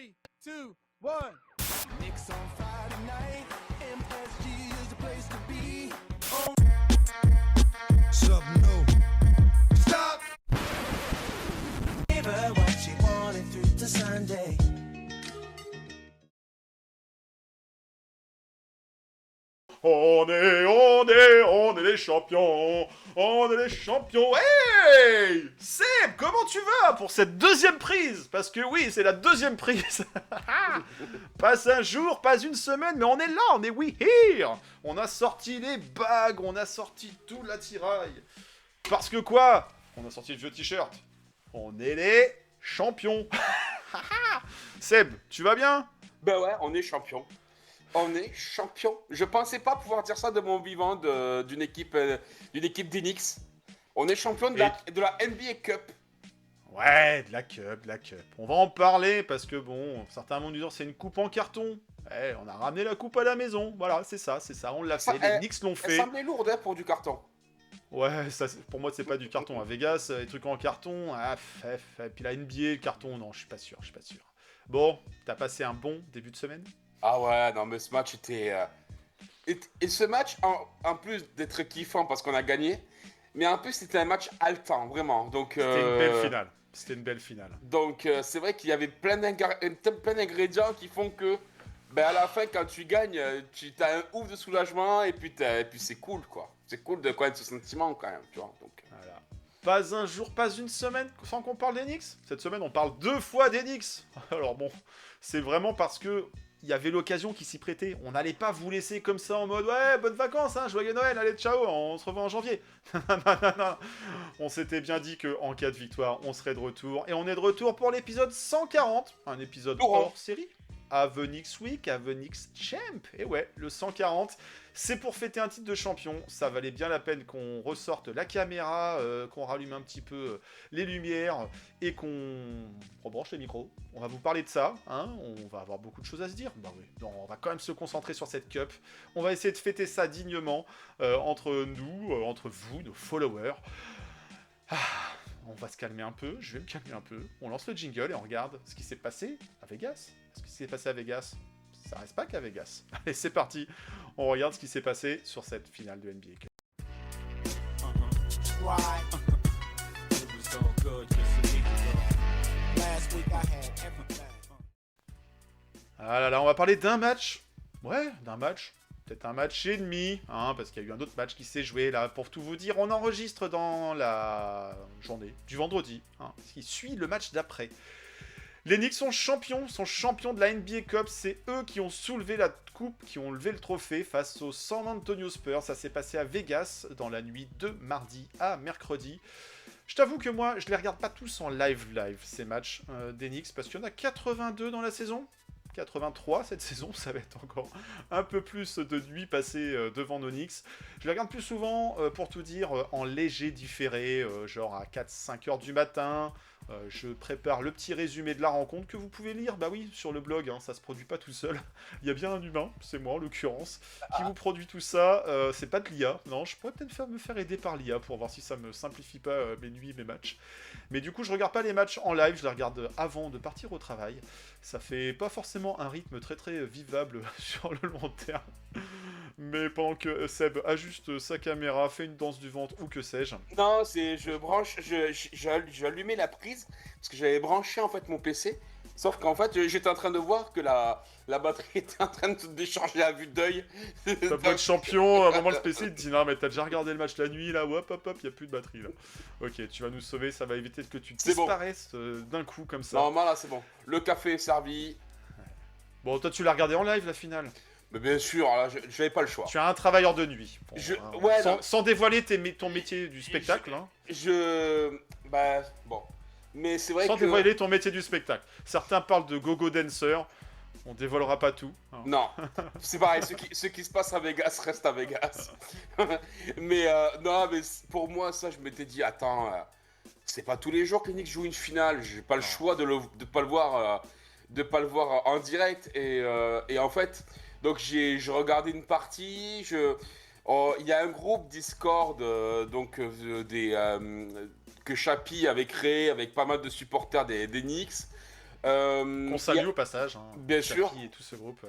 3, 2, 1. Knicks on Friday night. MSG is the place to be. Something new. Stop! Give her what she wanted through to Sunday. On est les champions. On est les champions. Hey Seb, comment tu vas pour cette deuxième prise? Parce que oui, c'est la deuxième prise. Pas un jour, pas une semaine, mais on est là, on est we here. On a sorti les bagues, on a sorti tout l'attirail. Parce que quoi? On a sorti le vieux t-shirt. On est les champions. Seb, tu vas bien? Ben ouais, on est champion. On est champion. Je pensais pas pouvoir dire ça de mon vivant d'une équipe d'Enix. On est champion de la NBA Cup. Ouais, de la cup. On va en parler parce que bon, certains vont nous dire c'est une coupe en carton. Ouais, on a ramené la coupe à la maison. Voilà, c'est ça, on l'a fait. Les Knicks l'ont Elle fait. semblait lourde hein, pour du carton. Ouais, ça, pour moi, c'est pas du carton. À Vegas, les trucs en carton, et puis la NBA, le carton, non, je suis pas sûr. Bon, t'as passé un bon début de semaine? Ah ouais, non mais ce match était... Et ce match, en plus d'être kiffant parce qu'on a gagné, mais en plus c'était un match haletant, vraiment. Donc, C'était une belle finale. Donc c'est vrai qu'il y avait plein d'ingrédients qui font que ben, à la fin quand tu gagnes, tu as un ouf de soulagement et puis c'est cool quoi. C'est cool de connaître ce sentiment quand même, tu vois. Donc, Voilà. Pas un jour, pas une semaine sans qu'on parle des Knicks. Cette semaine, on parle 2 fois des Knicks. Alors bon, c'est vraiment parce que il y avait l'occasion qui s'y prêtait. On n'allait pas vous laisser comme ça en mode ouais, bonnes vacances, hein, joyeux Noël, allez ciao, on se revoit en janvier. Non. On s'était bien dit qu'en cas de victoire, on serait de retour. Et on est de retour pour l'épisode 140, un épisode hors série. Avenix Week, Avenix Champ. Et ouais, le 140, c'est pour fêter un titre de champion. Ça valait bien la peine qu'on ressorte la caméra, qu'on rallume un petit peu les lumières et qu'on rebranche les micros. On va vous parler de ça, hein. On va avoir beaucoup de choses à se dire. Bah oui, non, on va quand même se concentrer sur cette cup. On va essayer de fêter ça dignement entre nous, entre vous, nos followers. On va se calmer un peu, je vais me calmer un peu. On lance le jingle et on regarde ce qui s'est passé à Vegas. Ce qui s'est passé à Vegas, ça reste pas qu'à Vegas. Allez, c'est parti. On regarde ce qui s'est passé sur cette finale de NBA Cup. Ah là là, on va parler d'un match. Ouais, d'un match. Peut-être un match et demi, hein, parce qu'il y a eu un autre match qui s'est joué, là, pour tout vous dire, on enregistre dans la journée du vendredi, hein, qui suit le match d'après. Les Knicks sont champions de la NBA Cup, c'est eux qui ont soulevé la coupe, qui ont levé le trophée face aux San Antonio Spurs, ça s'est passé à Vegas, dans la nuit de mardi à mercredi. Je t'avoue que moi, je les regarde pas tous en live, ces matchs des Knicks, parce qu'il y en a 82 dans la saison. 83 cette saison, ça va être encore un peu plus de nuits passées devant nos Knicks. Je les regarde plus souvent, pour tout dire, en léger différé, genre à 4-5 heures du matin. Je prépare le petit résumé de la rencontre que vous pouvez lire, bah oui, sur le blog, hein, ça se produit pas tout seul. Il y a bien un humain, c'est moi en l'occurrence, qui vous produit tout ça. C'est pas de l'IA, non, je pourrais peut-être me faire aider par l'IA pour voir si ça me simplifie pas mes nuits, mes matchs. Mais du coup, je regarde pas les matchs en live, je les regarde avant de partir au travail. Ça fait pas forcément un rythme très très vivable sur le long terme. Mais pendant que Seb ajuste sa caméra, fait une danse du ventre ou que sais-je. non, j'ai allumé la prise parce que j'avais branché en fait mon PC. Sauf qu'en fait, j'étais en train de voir que la batterie était en train de se décharger à vue d'œil. T'as pas de champion, à un moment le PC il te dit non mais t'as déjà regardé le match la nuit là, hop, y a plus de batterie là. Ok, tu vas nous sauver, ça va éviter que tu disparaisses d'un coup comme ça. Non, là c'est bon. Le café est servi. Bon, toi tu l'as regardé en live la finale. Mais bien sûr, là, j'avais pas le choix. Tu es un travailleur de nuit. Bon, ouais, sans dévoiler ton métier du spectacle. Bah, bon. Mais c'est vrai sans que... dévoiler ton métier du spectacle. Certains parlent de gogo dancer. On dévoilera pas tout. Hein. Non, c'est pareil, ce qui se passe à Vegas reste à Vegas. Mais non, mais pour moi, ça, je m'étais dit, attends, c'est pas tous les jours que Knicks joue une finale. J'ai pas le choix de pas le voir en direct. Et en fait, donc j'ai regardé une partie. Il y a un groupe Discord que Chappie avait créé avec pas mal de supporters des Knicks. Qu'on Il y salue a- au passage, hein, Bien sûr. Cherki et tout ce groupe.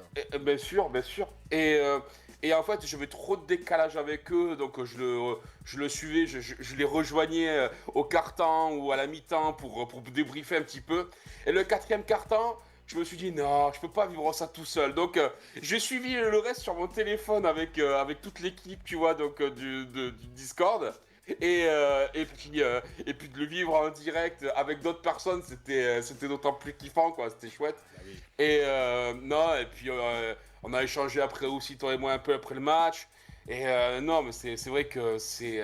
Bien sûr, bien sûr. Et en fait, j'avais trop de décalage avec eux, donc je le suivais, je les rejoignais au quart-temps ou à la mi-temps pour débriefer un petit peu. Et le quatrième quart-temps, je me suis dit non, je peux pas vivre ça tout seul. Donc j'ai suivi le reste sur mon téléphone avec toute l'équipe, tu vois, donc du Discord. Et puis de le vivre en direct avec d'autres personnes, c'était d'autant plus kiffant, quoi, c'était chouette. Bah oui. Non, et puis on a échangé après aussi, toi et moi, un peu après le match. Et non, mais c'est vrai que c'est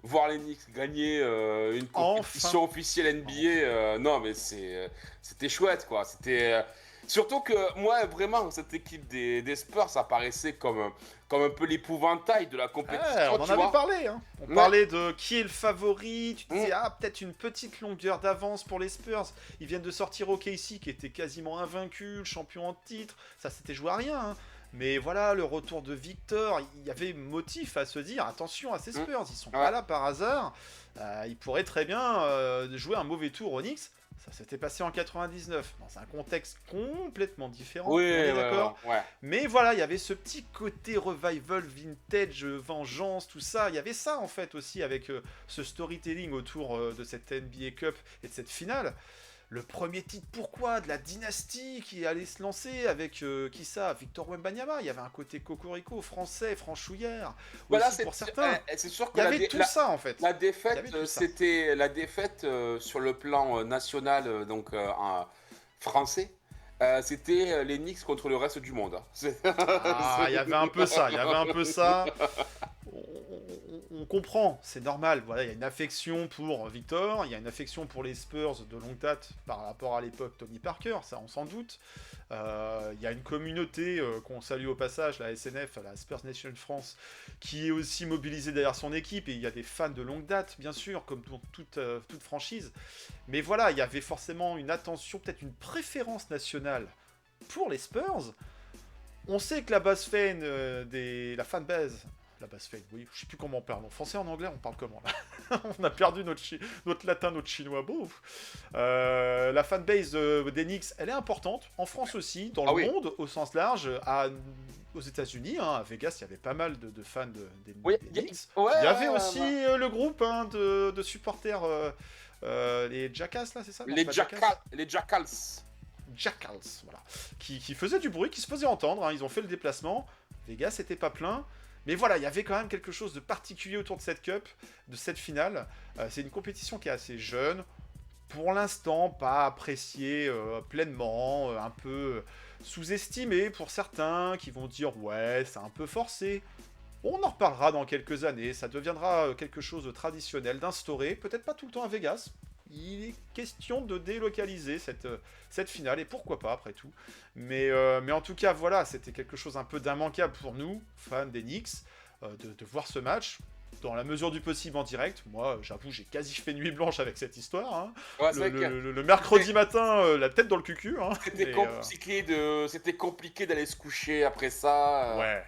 voir les Knicks gagner une compétition officielle NBA. Non, mais c'était chouette, quoi. Surtout que moi, vraiment, cette équipe des Spurs, ça paraissait comme un peu l'épouvantail de la compétition. On en tu avait vois. parlé, hein. On Ouais. parlait de qui est le favori. Tu disais, Mm. peut-être une petite longueur d'avance pour les Spurs. Ils viennent de sortir OKC qui était quasiment invaincu, le champion en titre. Ça s'était joué à rien, hein. Mais voilà, le retour de Victor, il y avait motif à se dire, attention à ces Spurs, ils sont pas là par hasard. Ils pourraient très bien jouer un mauvais tour aux Knicks. Ça s'était passé en 99, dans un contexte complètement différent, Oui, on est d'accord. ouais. Mais voilà, il y avait ce petit côté revival, vintage, vengeance, tout ça. Il y avait ça en fait aussi avec ce storytelling autour de cette NBA Cup et de cette finale. Le premier titre, pourquoi? De la dynastie qui allait se lancer avec qui ça? Victor Wembanyama. Il y avait un côté cocorico, français, franchouillère. Voilà, Aussi pour certains. c'est sûr que Il y avait tout ça en fait. la Il y défaite, avait tout ça. c'était la défaite sur le plan national, français. C'était les Knicks contre le reste du monde, hein. Ah, il y avait un peu ça, il y avait un peu ça. On comprend, c'est normal. Voilà, il y a une affection pour Victor, il y a une affection pour les Spurs de longue date par rapport à l'époque Tony Parker, ça on s'en doute. Il y a une communauté qu'on salue au passage, la SNF, la Spurs Nation France, qui est aussi mobilisée derrière son équipe, et il y a des fans de longue date, bien sûr, comme dans toute franchise. Mais voilà, il y avait forcément une attention, peut-être une préférence nationale pour les Spurs. On sait que la base fan la fanbase, la base fan, oui, je sais plus comment on parle. En français, en anglais, on parle comment là? On a perdu notre latin, notre chinois. Bon. La fanbase des Knicks, elle est importante. En France aussi, dans le monde, au sens large. Aux États-Unis, à Vegas, il y avait pas mal de fans des Knicks. Ouais, Il y avait aussi le groupe de supporters, les Jackass, là, c'est ça? Non, c'est pas Jackass. Les Jackals. Jackals, voilà, qui faisaient du bruit, qui se faisaient entendre, hein. Ils ont fait le déplacement, Vegas n'était pas plein, mais voilà, il y avait quand même quelque chose de particulier autour de cette Cup, de cette finale. C'est une compétition qui est assez jeune, pour l'instant pas appréciée pleinement, un peu sous-estimée pour certains, qui vont dire ouais, c'est un peu forcé. On en reparlera dans quelques années, ça deviendra quelque chose de traditionnel, d'instauré, peut-être pas tout le temps à Vegas. Il est question de délocaliser cette finale, et pourquoi pas après tout. Mais en tout cas, voilà, c'était quelque chose un peu d'immanquable pour nous, fans des Knicks, de voir ce match, dans la mesure du possible en direct. Moi, j'avoue, j'ai quasi fait nuit blanche avec cette histoire. Hein. Ouais, Le mercredi matin, la tête dans le cucu. Hein. C'était compliqué d'aller se coucher après ça. Ouais.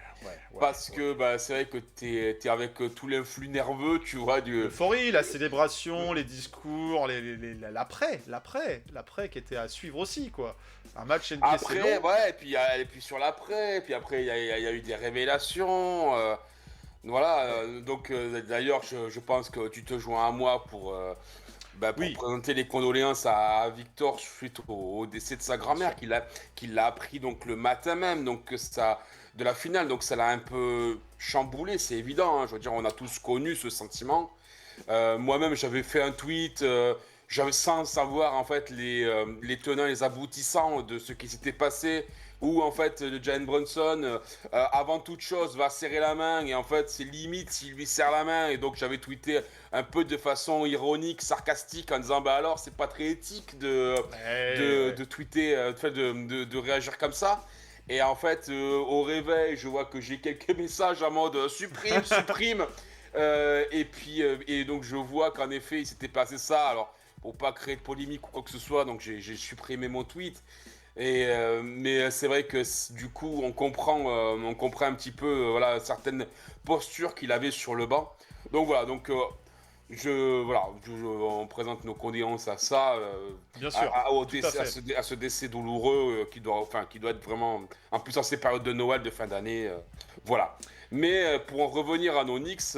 Parce que c'est vrai que t'es avec tout l'influx nerveux, tu vois. L'euphorie, la célébration, les discours, l'après qui était à suivre aussi, quoi. Un match NBA, après, c'est long. ouais, et puis sur l'après, puis après, il y a eu des révélations. Voilà, donc d'ailleurs, je pense que tu te joins à moi pour présenter les condoléances à Victor suite au décès de sa grand-mère, qu'il l'a appris donc le matin même, donc de la finale, donc ça l'a un peu chamboulé, c'est évident, hein. Je veux dire, on a tous connu ce sentiment. Moi-même, j'avais fait un tweet, sans savoir en fait les tenants, les aboutissants de ce qui s'était passé, où en fait Jalen Brunson, avant toute chose, va serrer la main, et en fait c'est limite s'il lui serre la main, et donc j'avais tweeté un peu de façon ironique, sarcastique, en disant bah alors c'est pas très éthique de tweeter, de réagir comme ça. Et en fait, au réveil, je vois que j'ai quelques messages en mode supprime. Et donc je vois qu'en effet il s'était passé ça. Alors pour pas créer de polémique ou quoi que ce soit, donc j'ai supprimé mon tweet. Mais c'est vrai que du coup on comprend un petit peu voilà certaines postures qu'il avait sur le banc. Donc voilà, on présente nos condoléances à ça, Bien sûr, au tout à décès, fait. à ce décès douloureux qui doit être vraiment, en plus en ces périodes de Noël, de fin d'année, voilà. Mais pour en revenir à nos Knicks,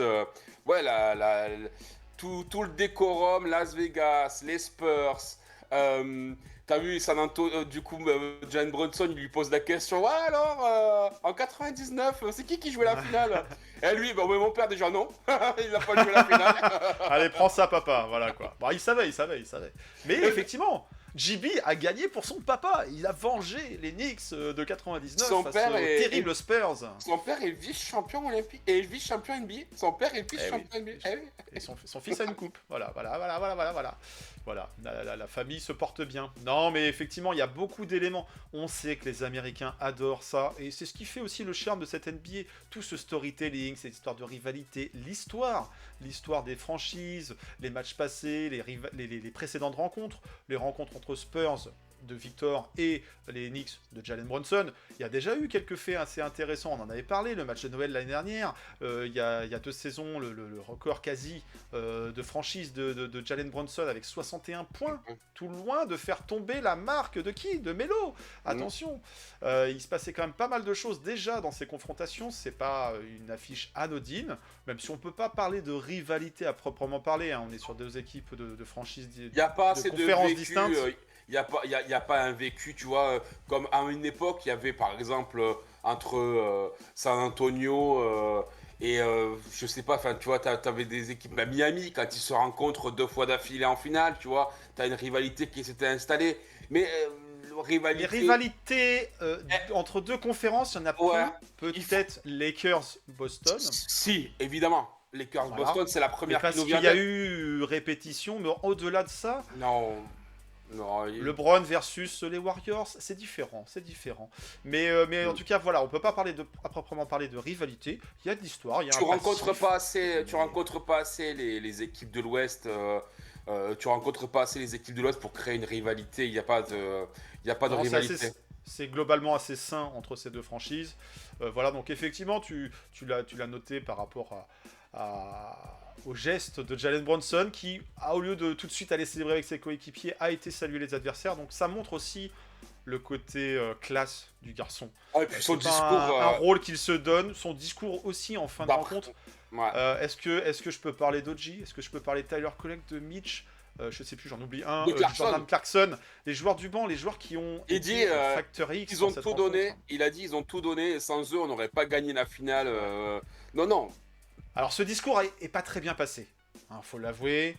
ouais, tout le décorum, Las Vegas, les Spurs. T'as vu, du coup, Jalen Brunson, il lui pose la question, ouais alors, en 99, c'est qui jouait la finale? Et lui, bah, ouais, mon père déjà non, il n'a pas joué la finale. Allez, prends ça, papa. Voilà quoi. Bon, il savait. Mais effectivement, JB a gagné pour son papa. Il a vengé les Knicks de 99 Son face père aux est- terribles Spurs. Son père est vice-champion olympique et vice-champion NBA. Son père est vice-champion NBA. Eh oui. Et son fils a une coupe. Voilà. Voilà, la famille se porte bien. Non, mais effectivement, il y a beaucoup d'éléments. On sait que les Américains adorent ça. Et c'est ce qui fait aussi le charme de cette NBA. Tout ce storytelling, cette histoire de rivalité, l'histoire des franchises, les matchs passés, les précédentes rencontres, les rencontres entre Spurs de Victor et les Knicks de Jalen Brunson. Il y a déjà eu quelques faits assez intéressants, on en avait parlé, le match de Noël l'année dernière, il y a 2 saisons, le record quasi de franchise de Jalen Brunson avec 61 points, tout loin de faire tomber la marque de qui? De Melo. Attention, il se passait quand même pas mal de choses déjà dans ces confrontations, c'est pas une affiche anodine, même si on peut pas parler de rivalité à proprement parler, hein. On est sur 2 équipes de franchises Il n'y a pas assez de conférences vécu. distinctes. Y a pas un vécu, tu vois, comme à une époque, il y avait par exemple entre San Antonio je sais pas, enfin, tu vois, t'avais des équipes, bah, Miami, quand ils se rencontrent 2 fois d'affilée en finale, tu vois, t'as une rivalité qui s'était installée. Mais Les rivalité. rivalités entre 2 conférences, il y en a Ouais. peu. Peut-être Lakers-Boston. Si, évidemment. Lakers Voilà. Boston, c'est la Mais première parce qui nous qu'il vient y a de- eu répétition, mais au-delà de ça, Non. Non, LeBron versus les Warriors, c'est différent. Mais en tout cas, voilà, on peut pas parler à proprement parler de rivalité. Il y a de l'histoire, il y a tu un rencontres passif. pas assez, tu rencontres pas assez les équipes de l'Ouest. Tu rencontres pas assez les équipes de l'Ouest pour créer une rivalité. Il n'y a pas de, il y a pas de Non, rivalité. c'est globalement assez sain entre ces 2 franchises. Voilà, donc effectivement, tu l'as noté par rapport au geste de Jalen Brunson qui, au lieu de tout de suite aller célébrer avec ses coéquipiers, a été saluer les adversaires. Donc ça montre aussi le côté classe du garçon. Ah, et puis son C'est pas discours. un rôle qu'il se donne, son discours aussi en fin de bah, rencontre. ouais. Est-ce que je peux parler d'Oji? Est-ce que je peux parler de Tyler Collect, de Mitch? Je sais plus, j'en oublie un. De Clarkson. Jordan Clarkson. Les joueurs du banc, les joueurs qui ont Il été dit, Factor X Ils dans ont cette tout donné. rencontre. Il a dit, ils ont tout donné. Et sans eux, on n'aurait pas gagné la finale. Non, non. Alors ce discours est pas très bien passé. Faut l'avouer.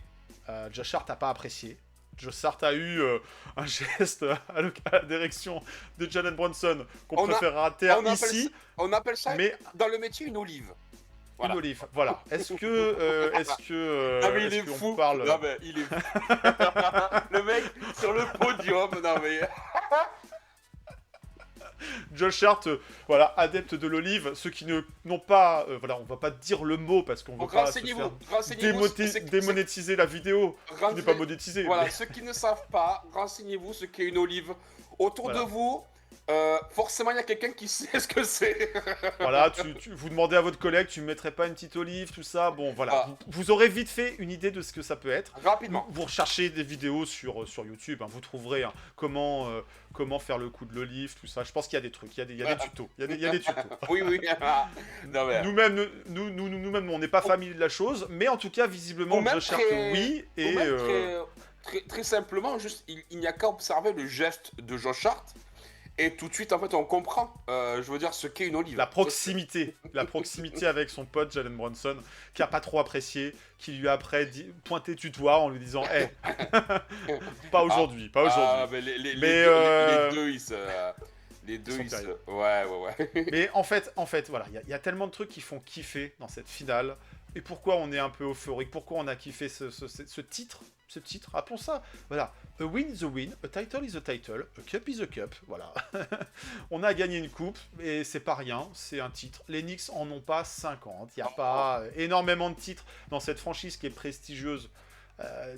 Josh Hart n'a pas apprécié. Josh Hart a eu un geste à la direction de Jalen Brunson qu'on On a- préférera taire on appelle ici, On appelle ça mais dans le métier une olive. Voilà. une olive. Voilà. Est-ce que Ah mais il est-ce est qu'on fou. parle Non mais il est fou. Le mec sur le podium. Non mais. Josh Hart, voilà, adepte de l'olive, ceux qui n'ont pas, voilà, on va pas dire le mot parce qu'on veut pas se faire Renseignez-vous. démonétiser la vidéo, qui n'est pas monétisée. Voilà, mais- ceux qui ne savent pas, renseignez-vous ce qu'est une olive. Autour Voilà. de vous, forcément il y a quelqu'un qui sait ce que c'est. Voilà, vous demandez à votre collègue, tu ne mettrais pas une petite olive, tout ça. Bon, voilà. Ah. Vous aurez vite fait une idée de ce que ça peut être. Rapidement. Vous recherchez des vidéos sur YouTube, hein, vous trouverez comment faire le coup de l'olive, tout ça. Je pense qu'il y a des trucs, il y a des tutos. Il y a des tutos. Oui, oui. Non mais. Nous-mêmes, on n'est pas familier de la chose, mais en tout cas, visiblement, Ou même Josh Hart, très- oui. Ou Et même très simplement, juste, il n'y a qu'à observer le geste de Josh Hart. Et tout de suite, en fait, on comprend, je veux dire, ce qu'est une olive. la proximité avec son pote Jalen Brunson, qui a pas trop apprécié, qui lui a après pointé du doigt en lui disant hey, pas aujourd'hui, pas aujourd'hui. Ah, mais Mais, les deux, ils se... Les deux, sont ils se... terribles. Ouais. Mais en fait, voilà, il y a tellement de trucs qui font kiffer dans cette finale. Et pourquoi on est un peu euphorique? Pourquoi on a kiffé ce titre? Ce titre, appelons ça. Voilà. A win is a win, a title is a title, a cup is a cup. Voilà. On a gagné une coupe, et c'est pas rien, c'est un titre. Les Knicks en ont pas 50. Il n'y a pas énormément de titres dans cette franchise qui est prestigieuse.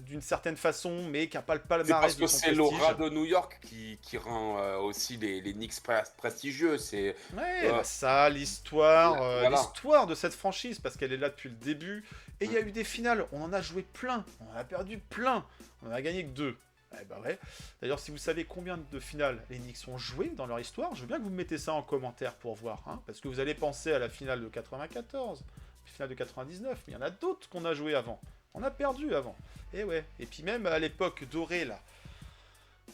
d'une certaine façon, mais qui n'a pas le C'est palmarès parce de que son c'est prestige. l'aura de New York qui rend aussi les Knicks prestigieux. C'est Ouais, euh, ça, l'histoire, voilà. l'histoire de cette franchise, parce qu'elle est là depuis le début. Et il y a eu des finales, on en a joué plein, on en a perdu plein, on en a gagné que 2. Eh ben ouais. D'ailleurs, si vous savez combien de finales les Knicks ont joué dans leur histoire, je veux bien que vous me mettez ça en commentaire pour voir, hein, parce que vous allez penser à la finale de 94, la finale de 99, mais il y en a d'autres qu'on a joué avant. On a perdu avant. Et ouais. Et puis même à l'époque dorée, là,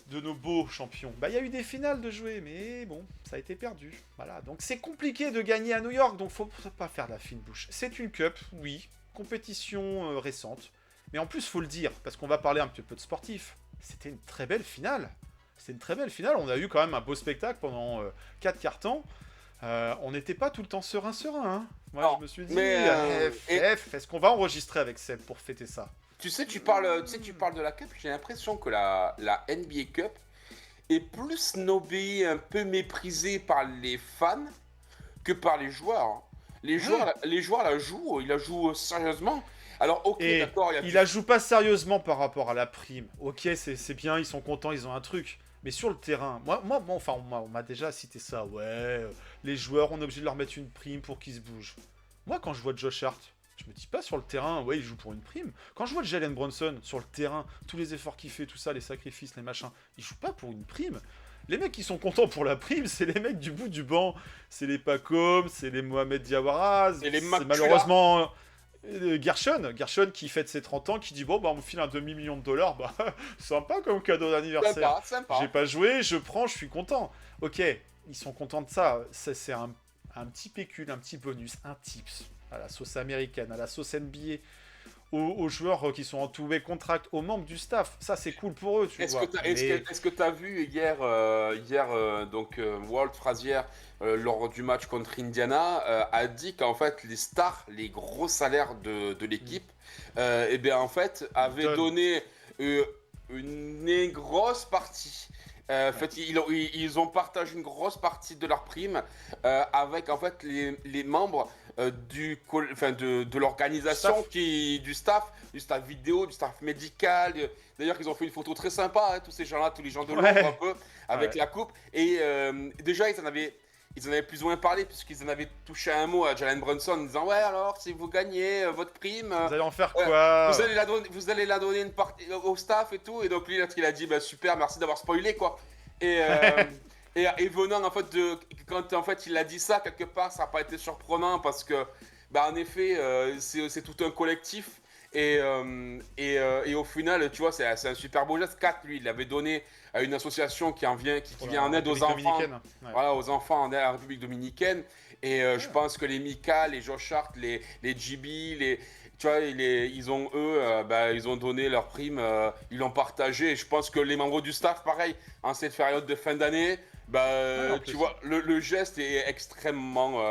de nos beaux champions. Bah, il y a eu des finales de jouer, mais bon, ça a été perdu. Voilà, donc c'est compliqué de gagner à New York, donc faut pas faire de la fine bouche. C'est une cup, oui, compétition récente, mais en plus, faut le dire, parce qu'on va parler un petit peu de sportif. C'était une très belle finale. C'était une très belle finale. On a eu quand même un beau spectacle pendant 4 quarts temps. On n'était pas tout le temps serein. Hein. Moi, Non, je me suis dit, mais, est-ce qu'on va enregistrer avec Seb pour fêter ça? tu parles de la Cup, j'ai l'impression que la NBA Cup est plus snobée, un peu méprisée par les fans que par les joueurs. Hein. Les joueurs ils la jouent sérieusement. Alors, ok, Et d'accord, il la joue pas sérieusement par rapport à la prime. Ok, c'est bien, ils sont contents, ils ont un truc. Mais sur le terrain, on m'a déjà cité ça. Ouais, les joueurs, on est obligé de leur mettre une prime pour qu'ils se bougent. Moi, quand je vois Josh Hart, je me dis pas sur le terrain, ouais, il joue pour une prime. Quand je vois Jalen Brunson sur le terrain, tous les efforts qu'il fait, tout ça, les sacrifices, les machins, il joue pas pour une prime. Les mecs qui sont contents pour la prime, c'est les mecs du bout du banc. C'est les Pacom, c'est les Mohamed Diawara, Et les c'est Macula. malheureusement Gershon qui fête ses 30 ans, qui dit bon bah on me file un demi-million de dollars, bah sympa comme cadeau d'anniversaire. Sympa. J'ai pas joué, je prends, je suis content. Ok, ils sont contents de ça. C'est un petit pécule, un petit bonus, un tips à la sauce américaine, à la sauce NBA, aux joueurs qui sont entourés contract, aux membres du staff. Ça c'est cool pour eux, tu vois. Est-ce que tu as vu hier, Walt Frazier, lors du match contre Indiana, a dit qu'en fait les stars, les gros salaires de l'équipe, eh bien en fait avaient donné une grosse partie. En fait, ils ont partagé une grosse partie de leur prime avec en fait les membres de l'organisation, du staff vidéo, du staff médical. D'ailleurs, ils ont fait une photo très sympa, hein, tous ces gens-là, tous les gens de l'ombre un peu, avec la coupe. Et déjà, ils en avaient plus ou moins parlé, puisqu'ils en avaient touché un mot à Jalen Brunson en disant ouais, alors si vous gagnez votre prime, Vous allez en faire quoi? vous allez la donner une partie au staff et tout. Et donc lui, il a dit bah, super, merci d'avoir spoilé quoi. Et, et venant en fait quand en fait il a dit ça, quelque part ça n'a pas été surprenant parce que bah, en effet c'est tout un collectif. Et au final, tu vois, c'est un super beau geste. Kat, lui, il l'avait donné à une association qui vient en aide aux enfants. Ouais. Voilà, aux enfants en République dominicaine. Et je pense que les Mika, les Josh Hart, les GB, tu vois, ils ont donné leur prime, ils l'ont partagé. Et je pense que les membres du staff, pareil, en cette période de fin d'année, tu vois, le geste est extrêmement